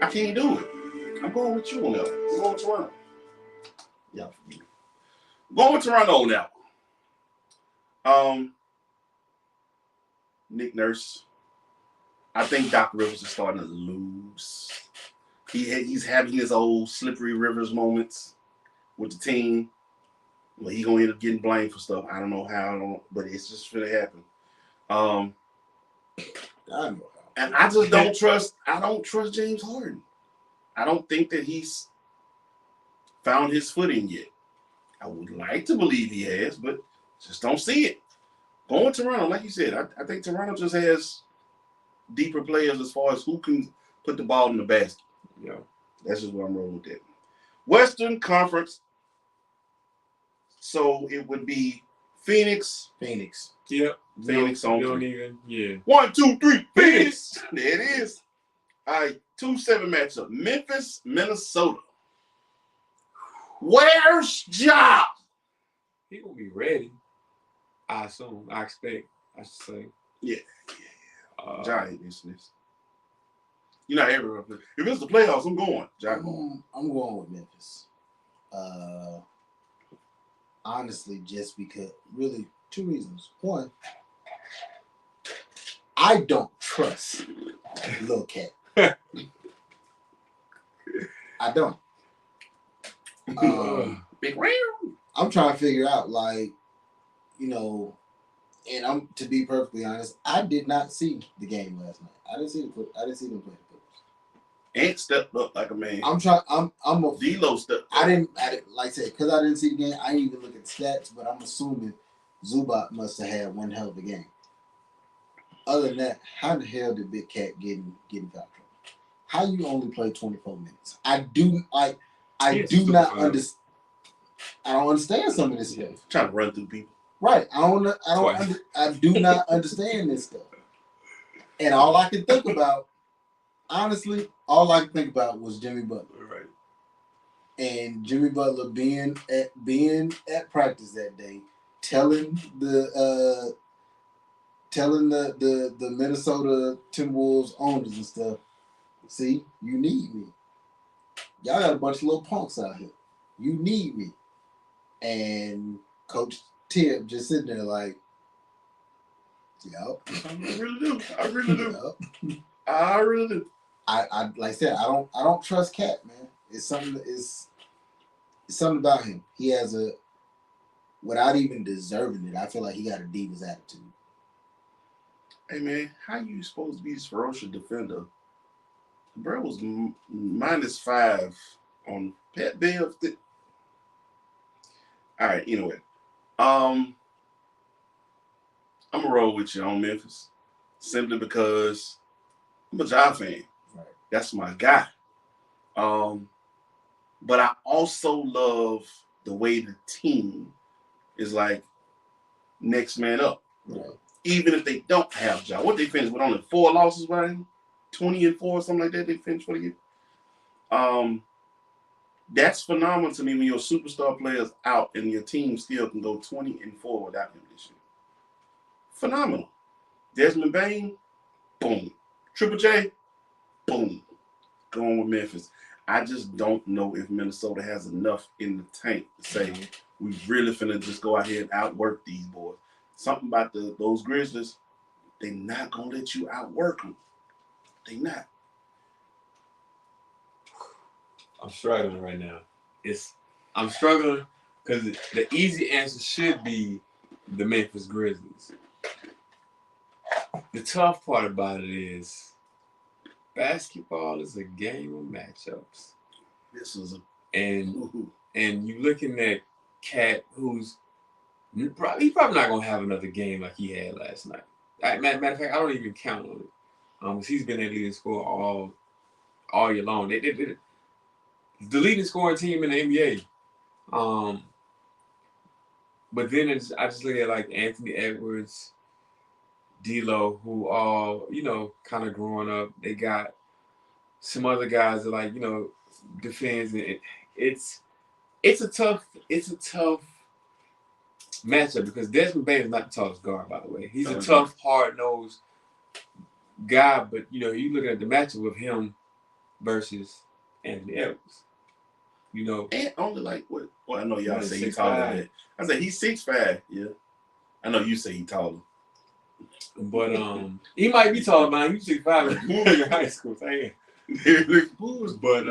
I can't do it. I'm going with you on that. I'm going with Toronto. Yeah. Going with Toronto now. Nick Nurse. I think Doc Rivers is starting to lose. He's having his old slippery Rivers moments with the team. Well, he's gonna end up getting blamed for stuff. I don't know how, but it's just gonna happen. I know how. And I just don't trust. I don't trust James Harden. I don't think that he's found his footing yet. I would like to believe he has, but just don't see it. Going to Toronto, like you said, I think Toronto just has deeper players as far as who can put the ball in the basket. Yeah. That's just where I'm rolling with that. Western Conference. So it would be Phoenix. Yep. Phoenix on don't three. even. Yeah. 1, 2, 3. Phoenix. There it is. All right. 2-7 matchup. Memphis, Minnesota. Where's Ja? He gonna be ready. I assume. I expect. I should say. Yeah. Ja ain't missing this. You're not everywhere. If it's the playoffs, I'm going. Ja. I'm going with Memphis. Honestly, just because, really, 2 reasons. One, I don't trust Lil Cat. I don't. Big round. I'm trying to figure out, like, and I'm, to be perfectly honest, I did not see the game last night. I didn't see them play the Clippers. Ant stepped up like a man. I'm a D-Lo stepped up. I didn't like I said, because I didn't see the game. I didn't even look at the stats, but I'm assuming Zubac must have had one hell of a game. Other than that, how the hell did Big Cat get in foul trouble? How you only play 24 minutes? I don't understand some of this stuff. Trying to run through people. Right. I do not understand this stuff. And all I can think about, honestly, was Jimmy Butler. Right. And Jimmy Butler being at practice that day, telling the Minnesota Timberwolves owners and stuff, see, you need me. Y'all got a bunch of little punks out here. You need me. And Coach Tip just sitting there like, yep. I really do. I really do. Yep. I really do. I like I said, I don't trust Cat, man. It's something about him. He has without even deserving it, I feel like he got a diva's attitude. Hey man, how you supposed to be this ferocious defender? Bro was -5 on Pat Bev. All right, anyway. I'm gonna roll with you on Memphis simply because I'm a Ja fan. Right. That's my guy. But I also love the way the team is like next man up. Right. Even if they don't have Ja. What they finished with only 4 losses, right? 20-4, something like that. They finished for the year. That's phenomenal to me when your superstar player's out and your team still can go 20-4 without him this year. Phenomenal. Desmond Bain, boom. Triple J, boom. Going with Memphis. I just don't know if Minnesota has enough in the tank to say we really finna just go out here and outwork these boys. Something about those Grizzlies, they not gonna let you outwork them. They not. I'm struggling right now. I'm struggling because the easy answer should be the Memphis Grizzlies. The tough part about it is basketball is a game of matchups. This is and you looking at Cat, who's he's probably not gonna have another game like he had last night. Matter of fact, I don't even count on it. Because he's been a leading scorer all year long. They the leading scoring team in the NBA. But then I just look at like Anthony Edwards, D-Lo, who all, kind of growing up. They got some other guys that like, defends. And it's a tough matchup because Desmond Bain is not the tallest guard, by the way. He's a tough, hard-nosed guy, but you looking at the matchup with him versus Anthony Edwards. And only like what? Well, I know y'all say he's taller than that. I said he's 6'5". Yeah, I know you say he's taller, but he might be taller, man. He's 6'5" in high school. But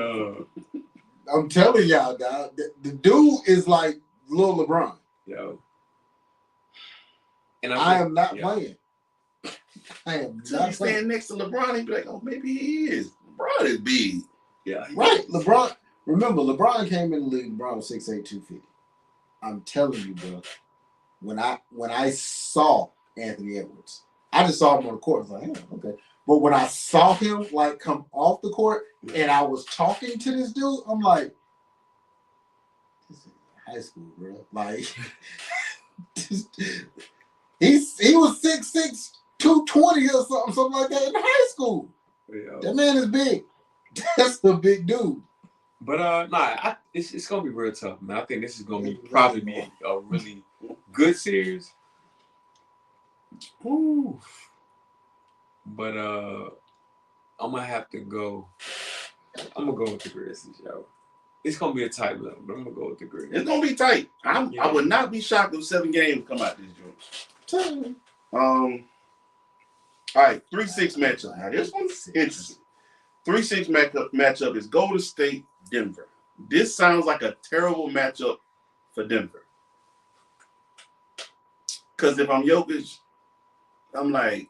I'm telling y'all, dog, the dude is like Lil LeBron. Yo, and I am not playing. I am Until not you stand next to LeBron, he'd be like, oh, maybe he is. LeBron is big. Yeah. Right. LeBron. Remember, LeBron came in the league. LeBron was 6'8", 250. I'm telling you, bro. When I saw Anthony Edwards, I just saw him on the court. I was like, yeah, okay. But when I saw him like come off the court and I was talking to this dude, I'm like, this is high school, bro. Like, he was 6'6", 220 or something like that in high school. Yeah. That man is big. That's a big dude. But it's gonna be real tough, man. I think this is gonna probably be a really good series. Ooh. But I'm gonna have to go. I'm gonna go with the Grizzlies, yo. It's gonna be a tight level, but I'm gonna go with the Grizzlies. It's gonna be tight. I would not be shocked if 7 games come out this joint. All right, 3-6 matchup. Now this one's interesting. 3-6 matchup is Golden State, Denver. This sounds like a terrible matchup for Denver. Because if I'm Jokic, I'm like,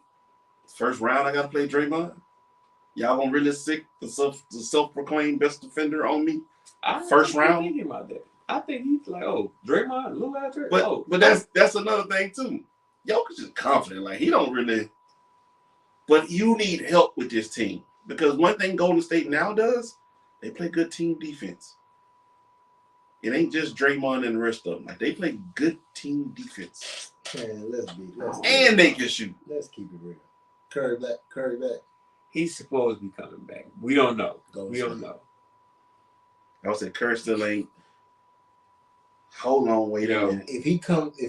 first round I gotta play Draymond. Y'all gonna really sick the self-proclaimed best defender on me? First round. Thinking about that. I think he's like, oh, Draymond, little after. But that's another thing too. Jokic is confident, like he don't really. But you need help with this team because one thing Golden State now does, they play good team defense. It ain't just Draymond and the rest of them. Like they play good team defense. Man, and they can shoot. Let's keep it real. Curry back. He's supposed to be coming back. We don't know. Don't know. I would say Curry still ain't. Hold on, wait a minute. If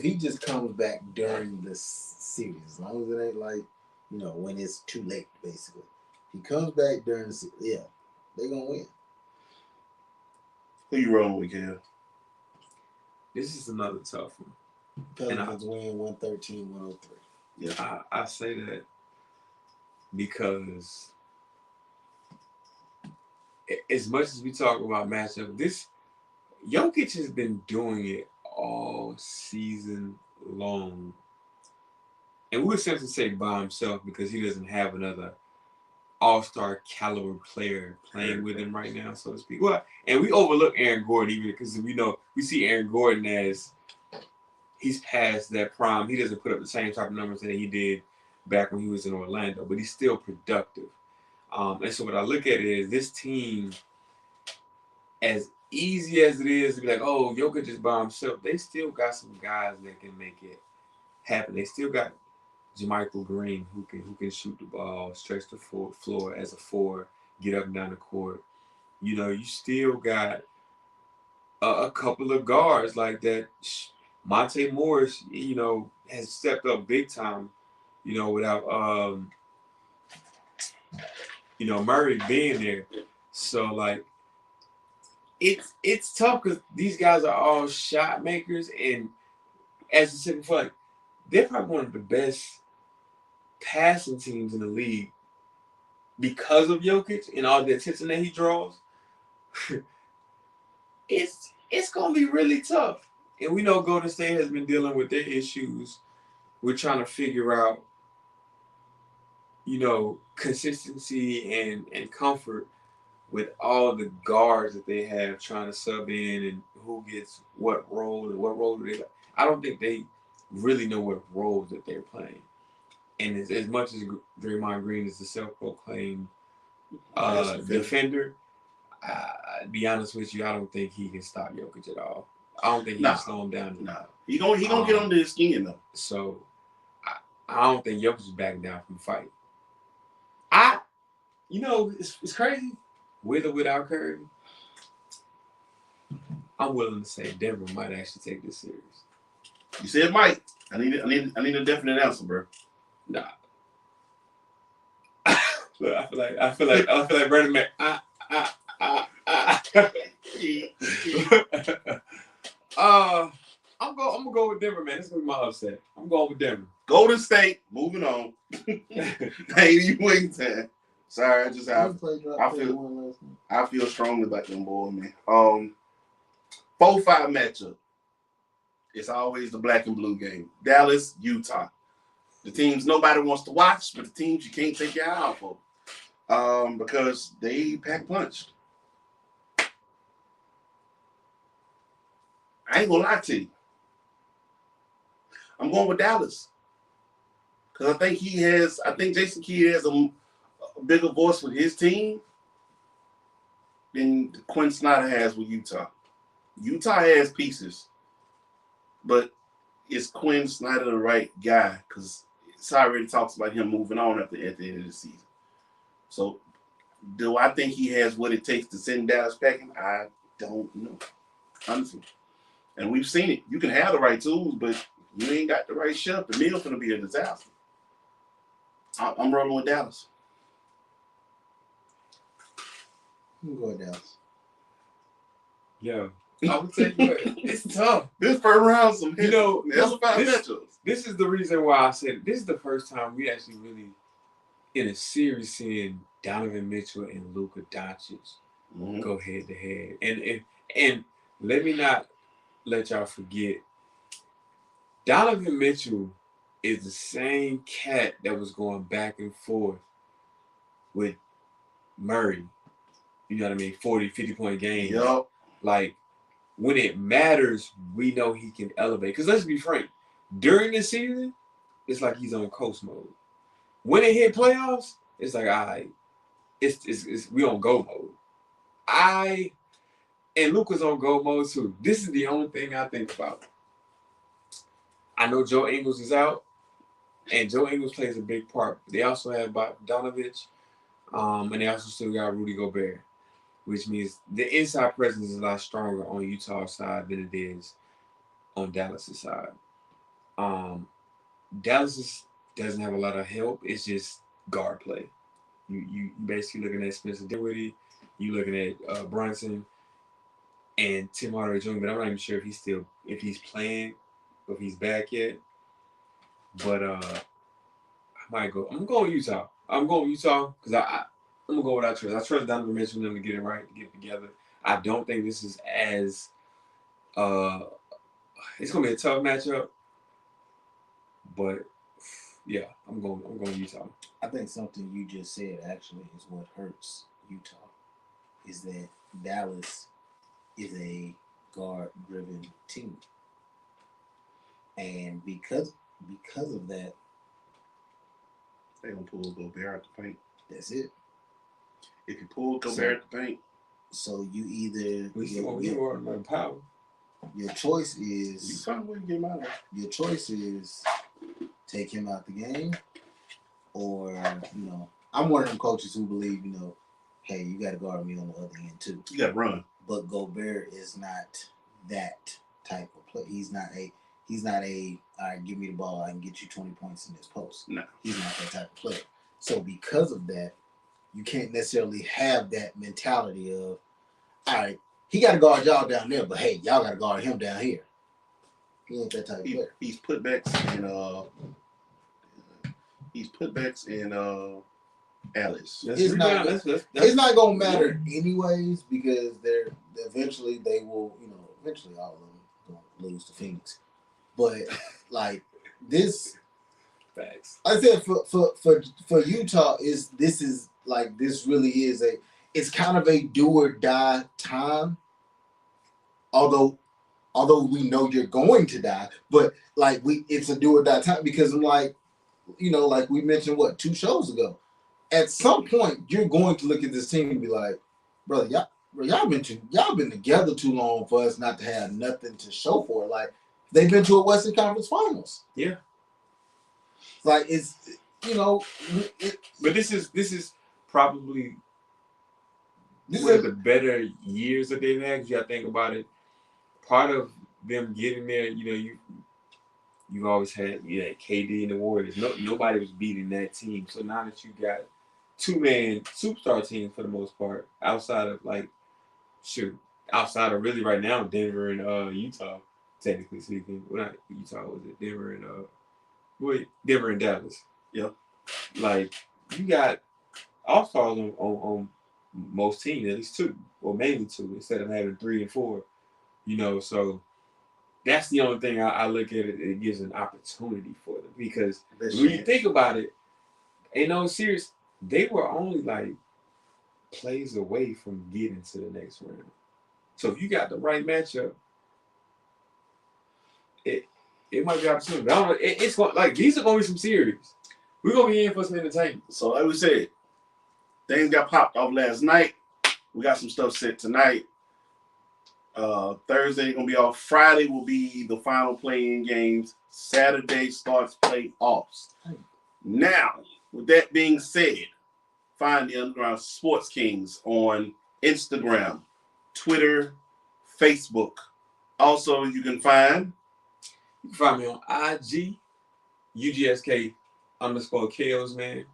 he just comes back during the series, as long as it ain't like, when it's too late, basically. If he comes back during the series, yeah, they're gonna win. Who you rolling with, Kev? This is another tough one. Pelicans win 113-103. Yeah, I say that because as much as we talk about matchup, this Jokic has been doing it all season long. And we would simply say by himself because he doesn't have another all-star caliber player playing with him right now, so to speak. Well, and we overlook Aaron Gordon even because we see Aaron Gordon as he's past that prime. He doesn't put up the same type of numbers that he did back when he was in Orlando, but he's still productive. And so what I look at is this team, as easy as it is to be like, oh, Jokic is by himself, they still got some guys that can make it happen. They still got JaMychal Green who can shoot the ball, stretch the floor as a 4, get up and down the court. You still got a couple of guards like that. Monte Morris, has stepped up big time, without Murray being there. So like it's tough because these guys are all shot makers, and as you said before, like, they're probably one of the best passing teams in the league because of Jokic and all the attention that he draws. It's gonna be really tough. And we know Golden State has been dealing with their issues. We're trying to figure out, consistency and comfort with all the guards that they have trying to sub in and who gets what role and what role do they. I don't think they really know what roles that they're playing. And as much as Draymond Green is the self-proclaimed defender, to be honest with you, I don't think he can stop Jokic at all. I don't think he can slow him down. Nah. He gonna get under his skin though. So I don't think Jokic is backing down from the fight. It's crazy. With or without Curry, I'm willing to say Denver might actually take this series. You said might. I need a definite answer, bro. Nah. Look, I feel like Brandon Mac. I'm gonna go with Denver, man. This is gonna be my upset. I'm going with Denver. Golden State. Moving on. Hey, you waiting time. Sorry, I feel strongly about them boys, man. 4-5 matchup. It's always the black and blue game. Dallas, Utah. The teams nobody wants to watch, but the teams you can't take your eye off of. Because they pack punched. I ain't gonna lie to you. I'm going with Dallas. Because I think Jason Kidd has a bigger voice with his team than Quinn Snyder has with Utah. Utah has pieces, but is Quinn Snyder the right guy? Because it's already talks about him moving on at the end of the season. So, do I think he has what it takes to send Dallas packing? I don't know, honestly. And we've seen it. You can have the right tools, but you ain't got the right chef. The meal's gonna be a disaster. I'm rolling with Dallas. I'm going Dallas. Yo, I would tell you what, it's tough. This first round, some hits. You know, That's a five matchups. This is the reason why I said this is the first time we actually really in a series seeing Donovan Mitchell and Luka Doncic go head to head. And let me not let y'all forget, Donovan Mitchell is the same cat that was going back and forth with Murray. You know what I mean? 40, 50-point games. Yup. Like, when it matters, we know he can elevate. Because let's be frank, during the season, it's like he's on coast mode. When it hit playoffs, it's like, all right, it's we on go mode. And Luka's on go mode too. This is the only thing I think about. I know Joe Ingles is out, and Joe Ingles plays a big part. They also have Bogdanovich, and they also still got Rudy Gobert, which means the inside presence is a lot stronger on Utah's side than it is on Dallas' side. Dallas doesn't have a lot of help. It's just guard play. You basically looking at Spencer Dinwiddie, you looking at Brunson and Tim Hardaway Jr., but I'm not even sure if he's playing or if he's back yet. But I might go. I'm going Utah. I'm going Utah because I'm gonna go with I trust. I trust Donovan Mitchell and them to get it right, to get it together. I don't think this is as it's gonna be a tough matchup. But yeah, I'm going Utah. I think something you just said actually is what hurts Utah, is that Dallas is a guard-driven team, and because of that, they gonna pull Gobert out the paint. that's it. If you pull Gobert out the paint, so you either power. Your choice you is find a way to get him out of there. Your choice is take him out the game, or I'm one of them coaches who believe hey, you got to guard me on the other end too. You got to run. But Gobert is not that type of player. He's not a all right, give me the ball, I can get you 20 points in this post. No. He's not that type of player. So because of that, you can't necessarily have that mentality of, all right, he got to guard y'all down there, but hey, y'all got to guard him down here. He ain't that type of player. He's putbacks in Alice. It's not gonna matter anyways, because eventually all of them gonna lose to Phoenix. But like this, facts. I said for Utah this really is it's kind of a do or die time. Although we know you're going to die, but it's a do or die time because I'm like we mentioned 2 shows ago. At some point, you're going to look at this team and be like, brother, y'all been together too long for us not to have nothing to show for it. Like, they've been to a Western Conference Finals. Yeah. Like, it's but this is probably one of the better years that they've had. You got to think about it. Part of them getting there, you've always had KD and the Warriors. Nobody was beating that team. So now that you got 2-man superstar teams for the most part, outside of really right now Denver and Utah, technically speaking. Well, not Utah, was it Denver and Denver and Dallas. Yep. Like, you got all-stars on most teams, at least 2, or mainly 2, instead of having 3 and 4. So that's the only thing I look at it. It gives an opportunity for them because Best when you chance. think about it, in all serious, they were only like plays away from getting to the next round. So if you got the right matchup, it might be opportunity. But I don't know. It's going like these are going to be some series. We're going to be in for some entertainment. So like we said, things got popped off last night. We got some stuff set tonight. Thursday gonna be off. Friday will be the final playing games. Saturday starts playoffs. Now, with that being said, find the Underground Sports Kings on Instagram, Twitter, Facebook. Also, you can find me on IG, UGSK_KOs, man.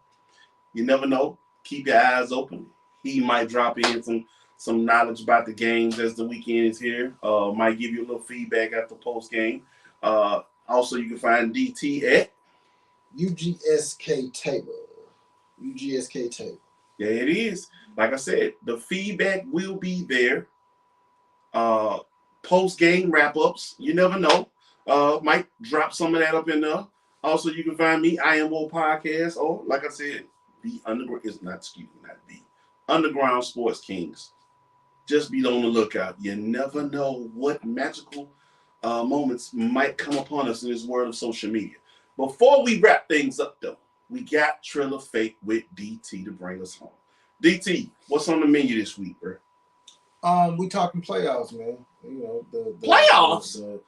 You never know. Keep your eyes open. He might drop in some knowledge about the games as the weekend is here. Might give you a little feedback after post game. Also, you can find DT at UGSK table. UGSK table. Yeah, it is. Like I said, the feedback will be there. Post game wrap ups. You never know. Might drop some of that up in there. Also, you can find me, IMO Podcast, or like I said, the Underground is not the Underground Sports Kings. Just be on the lookout. You never know what magical moments might come upon us in this world of social media. Before we wrap things up, though, we got Triller Fake with DT to bring us home. DT, what's on the menu this week, bro? We talking playoffs, man. You know the Playoffs? the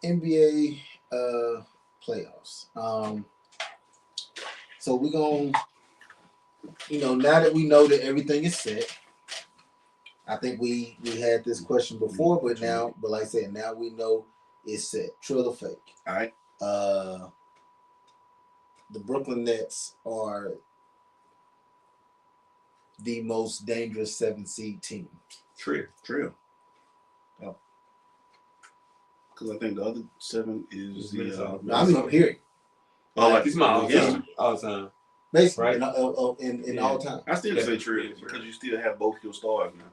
NBA playoffs. So we're gonna, now that we know that everything is set. I think we had this question before, but like I said, now we know it's set. True or fake? All right. The Brooklyn Nets are the most dangerous 7-seed team. True. Oh. Because I think the other 7 is the. I mean, period. Oh, like It's my all time. Basically, right? in all time. I still say true because you still have both your stars now.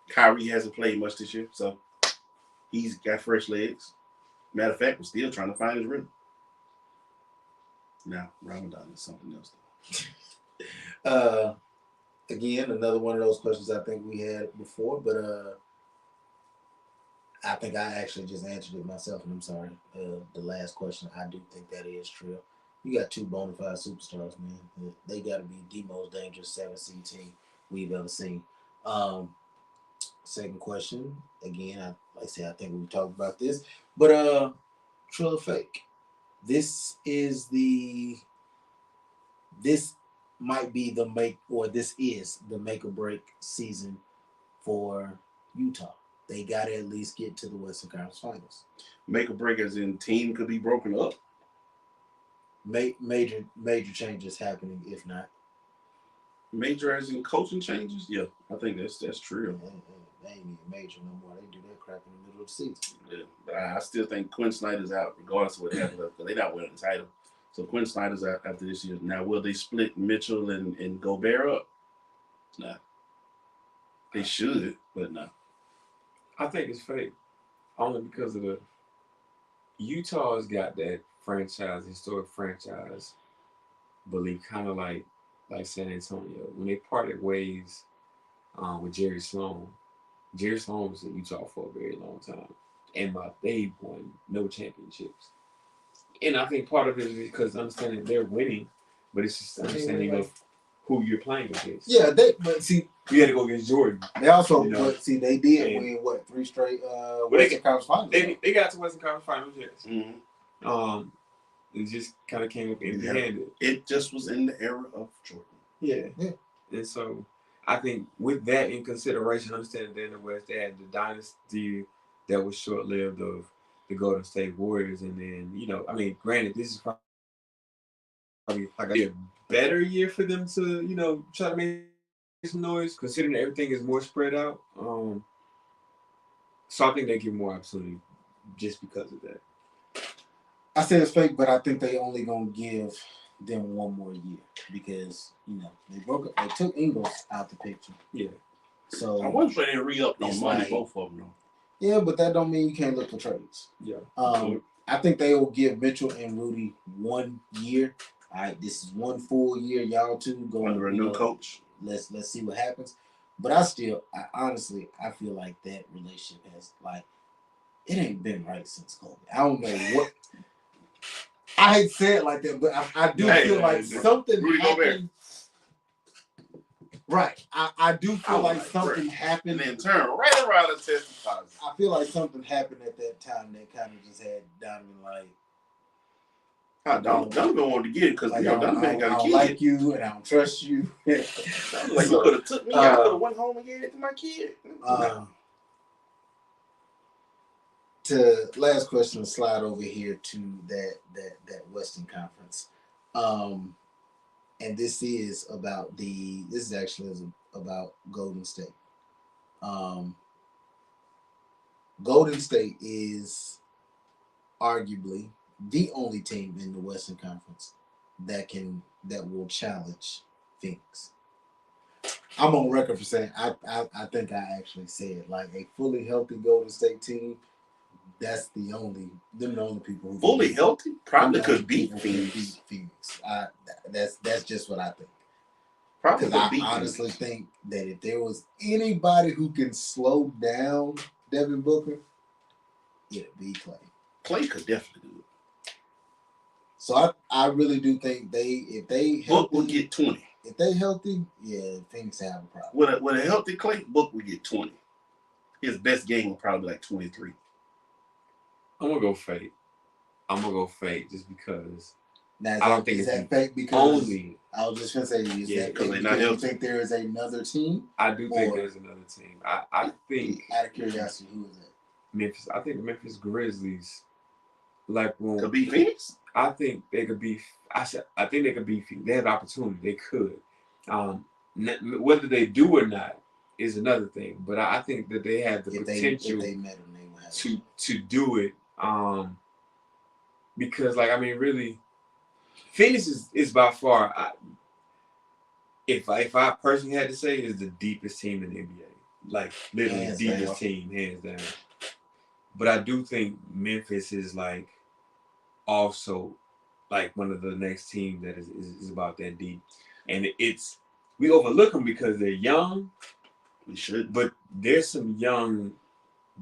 Kyrie hasn't played much this year, so he's got fresh legs. Matter of fact, we're still trying to find his rhythm. Now, Ramadan is something else. Again, another one of those questions I think we had before, but I think I actually just answered it myself, and I'm sorry. The last question, I do think that is true. You got 2 bona fide superstars, man. They got to be the most dangerous 7-seed team we've ever seen. Second question, again, like I said, I think we talked about this, but true or fake? This might be the make or break season for Utah. They got to at least get to the Western Conference Finals. Make or break as in team could be broken up. Major changes happening, if not. Major as in coaching changes? Yeah, I think that's true. They ain't even major no more. They do that crap in the middle of the season. Yeah, but I still think Quinn Snyder's out regardless of what happens because they're not winning the title. So Quinn Snyder's out after this year. Now, will they split Mitchell and Gobert up? Nah. They should, but no. I think it's fake. Only because of Utah's got that historic franchise belief, kind of like San Antonio. When they parted ways with Jerry Sloan was in Utah for a very long time. And they won no championships. And I think part of it is because understanding they're winning, but it's just understanding of who you're playing against. Yeah, but see, you had to go against Jordan. They also, but see, they did win 3 straight Western Conference Finals. They got to Western Conference Finals, yes. Mm-hmm. It just kind of came up empty-handed. It just was in the era of Jordan. Yeah. And so I think with that in consideration, understanding that in the West, they had the dynasty that was short-lived of the Golden State Warriors. And then, granted, this is probably like a better year for them to, try to make some noise, considering everything is more spread out. So I think they give more opportunity just because of that. I say it's fake, but I think they only gonna give them 1 more year because they broke up. They took Ingles out the picture. Yeah. So I wasn't trying to re-up no money, both of them. Yeah, but that don't mean you can't look for trades. Yeah. I think they will give Mitchell and Rudy 1 year. All right, this is 1 full year. Y'all two going under a new coach. Let's see what happens. But I honestly feel like that relationship has it ain't been right since COVID. I don't know what. I hate to say it like that, but I do feel like something Rudy happened. Right. I do feel like something happened. And then turn right around and test positive. I feel like something happened at that time that kind of just had Donovan Donovan wanted to get it because Donovan got a kid. I don't like you and I don't trust you. Like you could have took me. I could have went home and gave it to my kid. To last question, slide over here to that Western Conference, and this is about about Golden State. Golden State is arguably the only team in the Western Conference that will challenge Phoenix. I'm on record for saying I think I actually said a fully healthy Golden State team. That's the only people who fully healthy probably could beat Phoenix. That's just what I think. Probably because I honestly think that if there was anybody who can slow down Devin Booker, it'd be Clay. Clay could definitely do it. So I really do think if they Book will get 20. If they healthy, yeah, Phoenix have a problem. With a healthy Clay, Book will get 20. His best game will probably be 23. I'm gonna go fake just because. Now, I don't think is it's that fake because only. I was just gonna say, is that fake because you think there is another team? I do think there's another team. I think. Out of curiosity, who is that? Memphis. I think the Memphis Grizzlies. Could beat Phoenix. I think they could be. I think they could beat Phoenix. They have opportunity. They could. Whether they do or not is another thing. But I think that they have the potential if they met them, they would have to do it. Because really, Phoenix is by far. If I personally had to say, is the deepest team in the NBA. Literally the deepest team, hands down. But I do think Memphis is also one of the next teams that is about that deep. And we overlook them because they're young. We should. But there's some young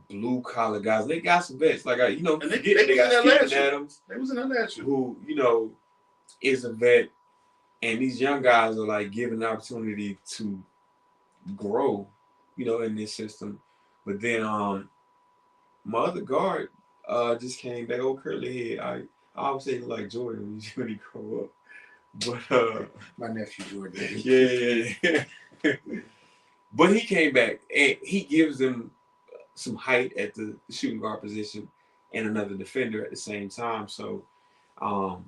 blue collar guys. They got some vets. And they got Steven Adams. They was in that last year. Who, is a vet. And these young guys are given the opportunity to grow, in this system. But then my other guard just came back, old curly head. I always say he like Jordan when he grow up. But my nephew Jordan. Yeah. But he came back and he gives them some height at the shooting guard position and another defender at the same time. So but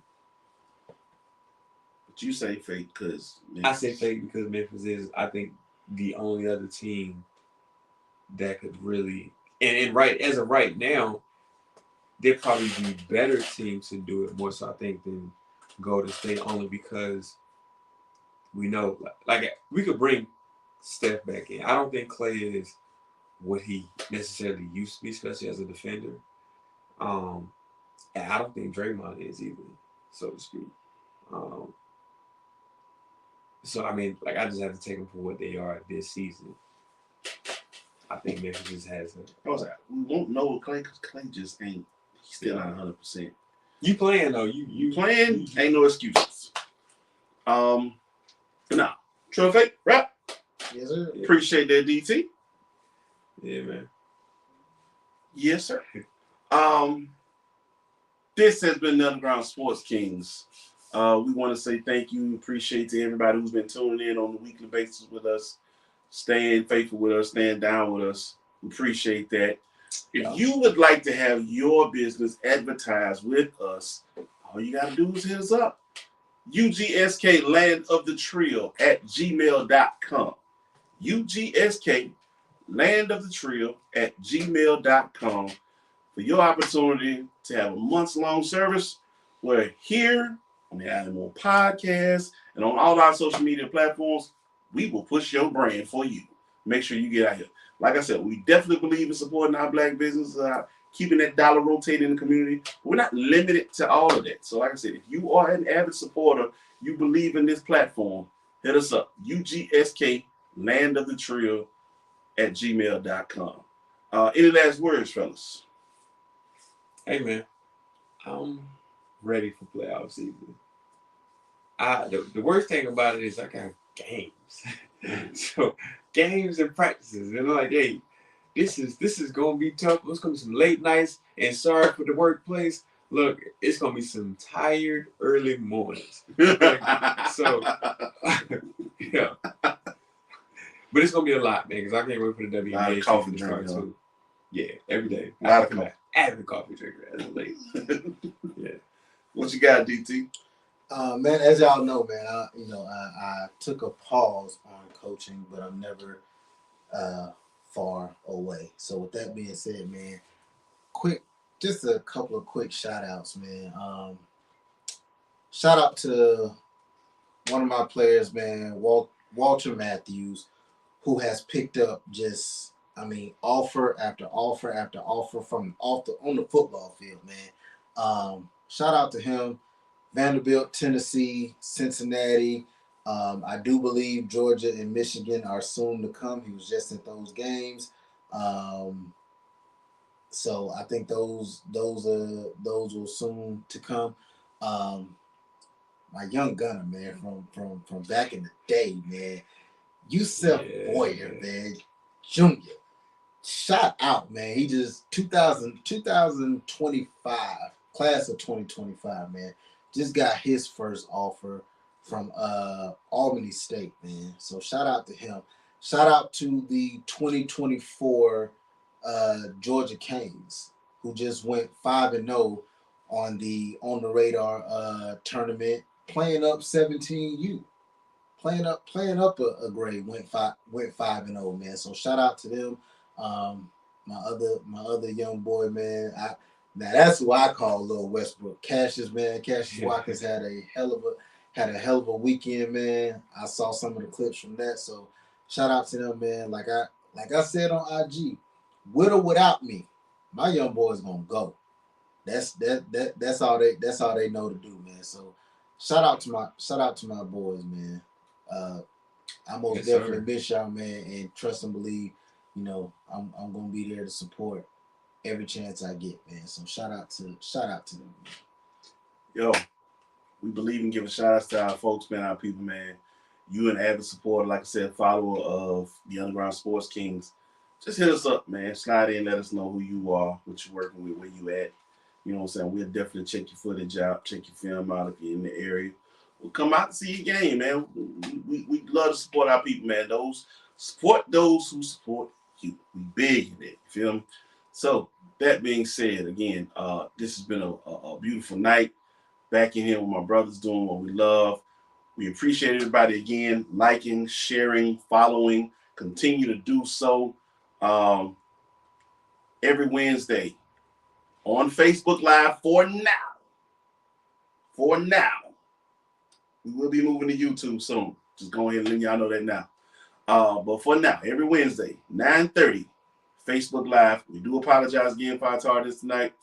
you say fake because I say fake because Memphis is, I think, the only other team that could really and as of right now, they're probably the better team to do it more so, I think, than Golden State, only because we know we could bring Steph back in. I don't think Clay is what he necessarily used to be, especially as a defender. And I don't think Draymond is either, so to speak. So I just have to take them for what they are this season. I think Memphis just has it. We won't know with Clay because Clay just ain't. He's still not 100%. You playing though? You playing? Ain't no excuses. Nah. True fake rap. Yes, sir. Appreciate that, DT. Yeah, man. Yes, sir. This has been the Underground Sports Kings. We want to say thank you, appreciate to everybody who's been tuning in on a weekly basis with us, staying faithful with us, staying down with us. We appreciate that. If you would like to have your business advertised with us, all you got to do is hit us up. UGSK Land of the Trio at gmail.com. UGSK Land of the Trio at gmail.com for your opportunity to have a months-long service. We're here on the Animal Podcast and on all our social media platforms. We will push your brand for you. make sure you get out here. Like I said, we definitely believe in supporting our black businesses, keeping that dollar rotating in the community. We're not limited to all of that. So like I said, if you are an avid supporter, you believe in this platform, hit us up. UGSK Land of the Trill at gmail.com. Any last words, fellas? Hey, man, I'm ready for playoff season. The worst thing about it is I got games. So games and practices. And I'm like, hey, this is gonna be tough. It's gonna be some late nights, and sorry for the workplace. Look, it's gonna be some tired early mornings. So yeah. But it's gonna be a lot, man, because I can't wait for the WNBA season to start too. Yeah, every day. A lot of coffee. Avid coffee drinker as of late. Yeah. What you got, DT? Man, as y'all know, man, I took a pause on coaching, but I'm never far away. So with that being said, man, just a couple of quick shout outs, man. Shout out to one of my players, man, Walter Matthews, who has picked up offer after offer after offer on the football field, man. Shout out to him. Vanderbilt, Tennessee, Cincinnati. I do believe Georgia and Michigan are soon to come. He was just at those games. So I think those will soon to come. My young gunner, man, from back in the day, man. Yusef Boyer, man, Junior. Shout out, man. He just 2025, class of 2025, man. Just got his first offer from Albany State, man. So shout out to him. Shout out to the 2024 Georgia Canes, who just went 5-0 on the radar tournament, playing up 17U. Playing up a grade, went 5-0, man. So shout out to them. My other young boy, man. Now that's who I call Lil Westbrook. Cassius, man. Cassius Watkins had a hell of a weekend, man. I saw some of the clips from that. So shout out to them, man. Like I said on IG, with or without me, my young boy's gonna go. That's all they know to do, man. So shout out to my boys, man. I most definitely miss y'all, man, and trust and believe. I'm gonna be there to support every chance I get, man. So shout out to them, man. Yo, we believe in giving shout outs to our folks, man, our people, man. You an avid supporter, like I said, follower of the Underground Sports Kings. Just hit us up, man. Slide in, let us know who you are, what you're working with, where you at. You know what I'm saying? We'll definitely check your footage out, check your film out if you're in the area. We'll come out and see your game, man. We love to support our people, man. Support those who support you. We big in it. You feel me? So that being said, again, this has been a beautiful night. Back in here with my brothers doing what we love. We appreciate everybody again, liking, sharing, following. Continue to do so every Wednesday on Facebook Live for now. For now. We will be moving to YouTube soon. Just go ahead and let y'all know that now. But for now, every Wednesday, 9:30, Facebook Live. We do apologize again for our tardiness tonight.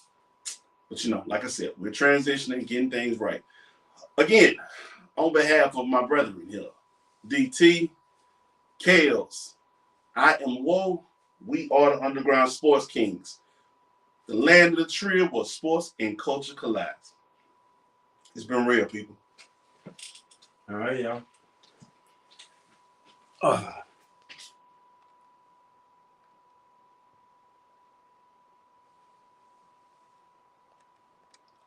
But like I said, we're transitioning, getting things right. Again, on behalf of my brethren here, DT, Kales, I am Woe. We are the Underground Sports Kings. The land of the trio where sports and culture collide. It's been real, people. All right, y'all.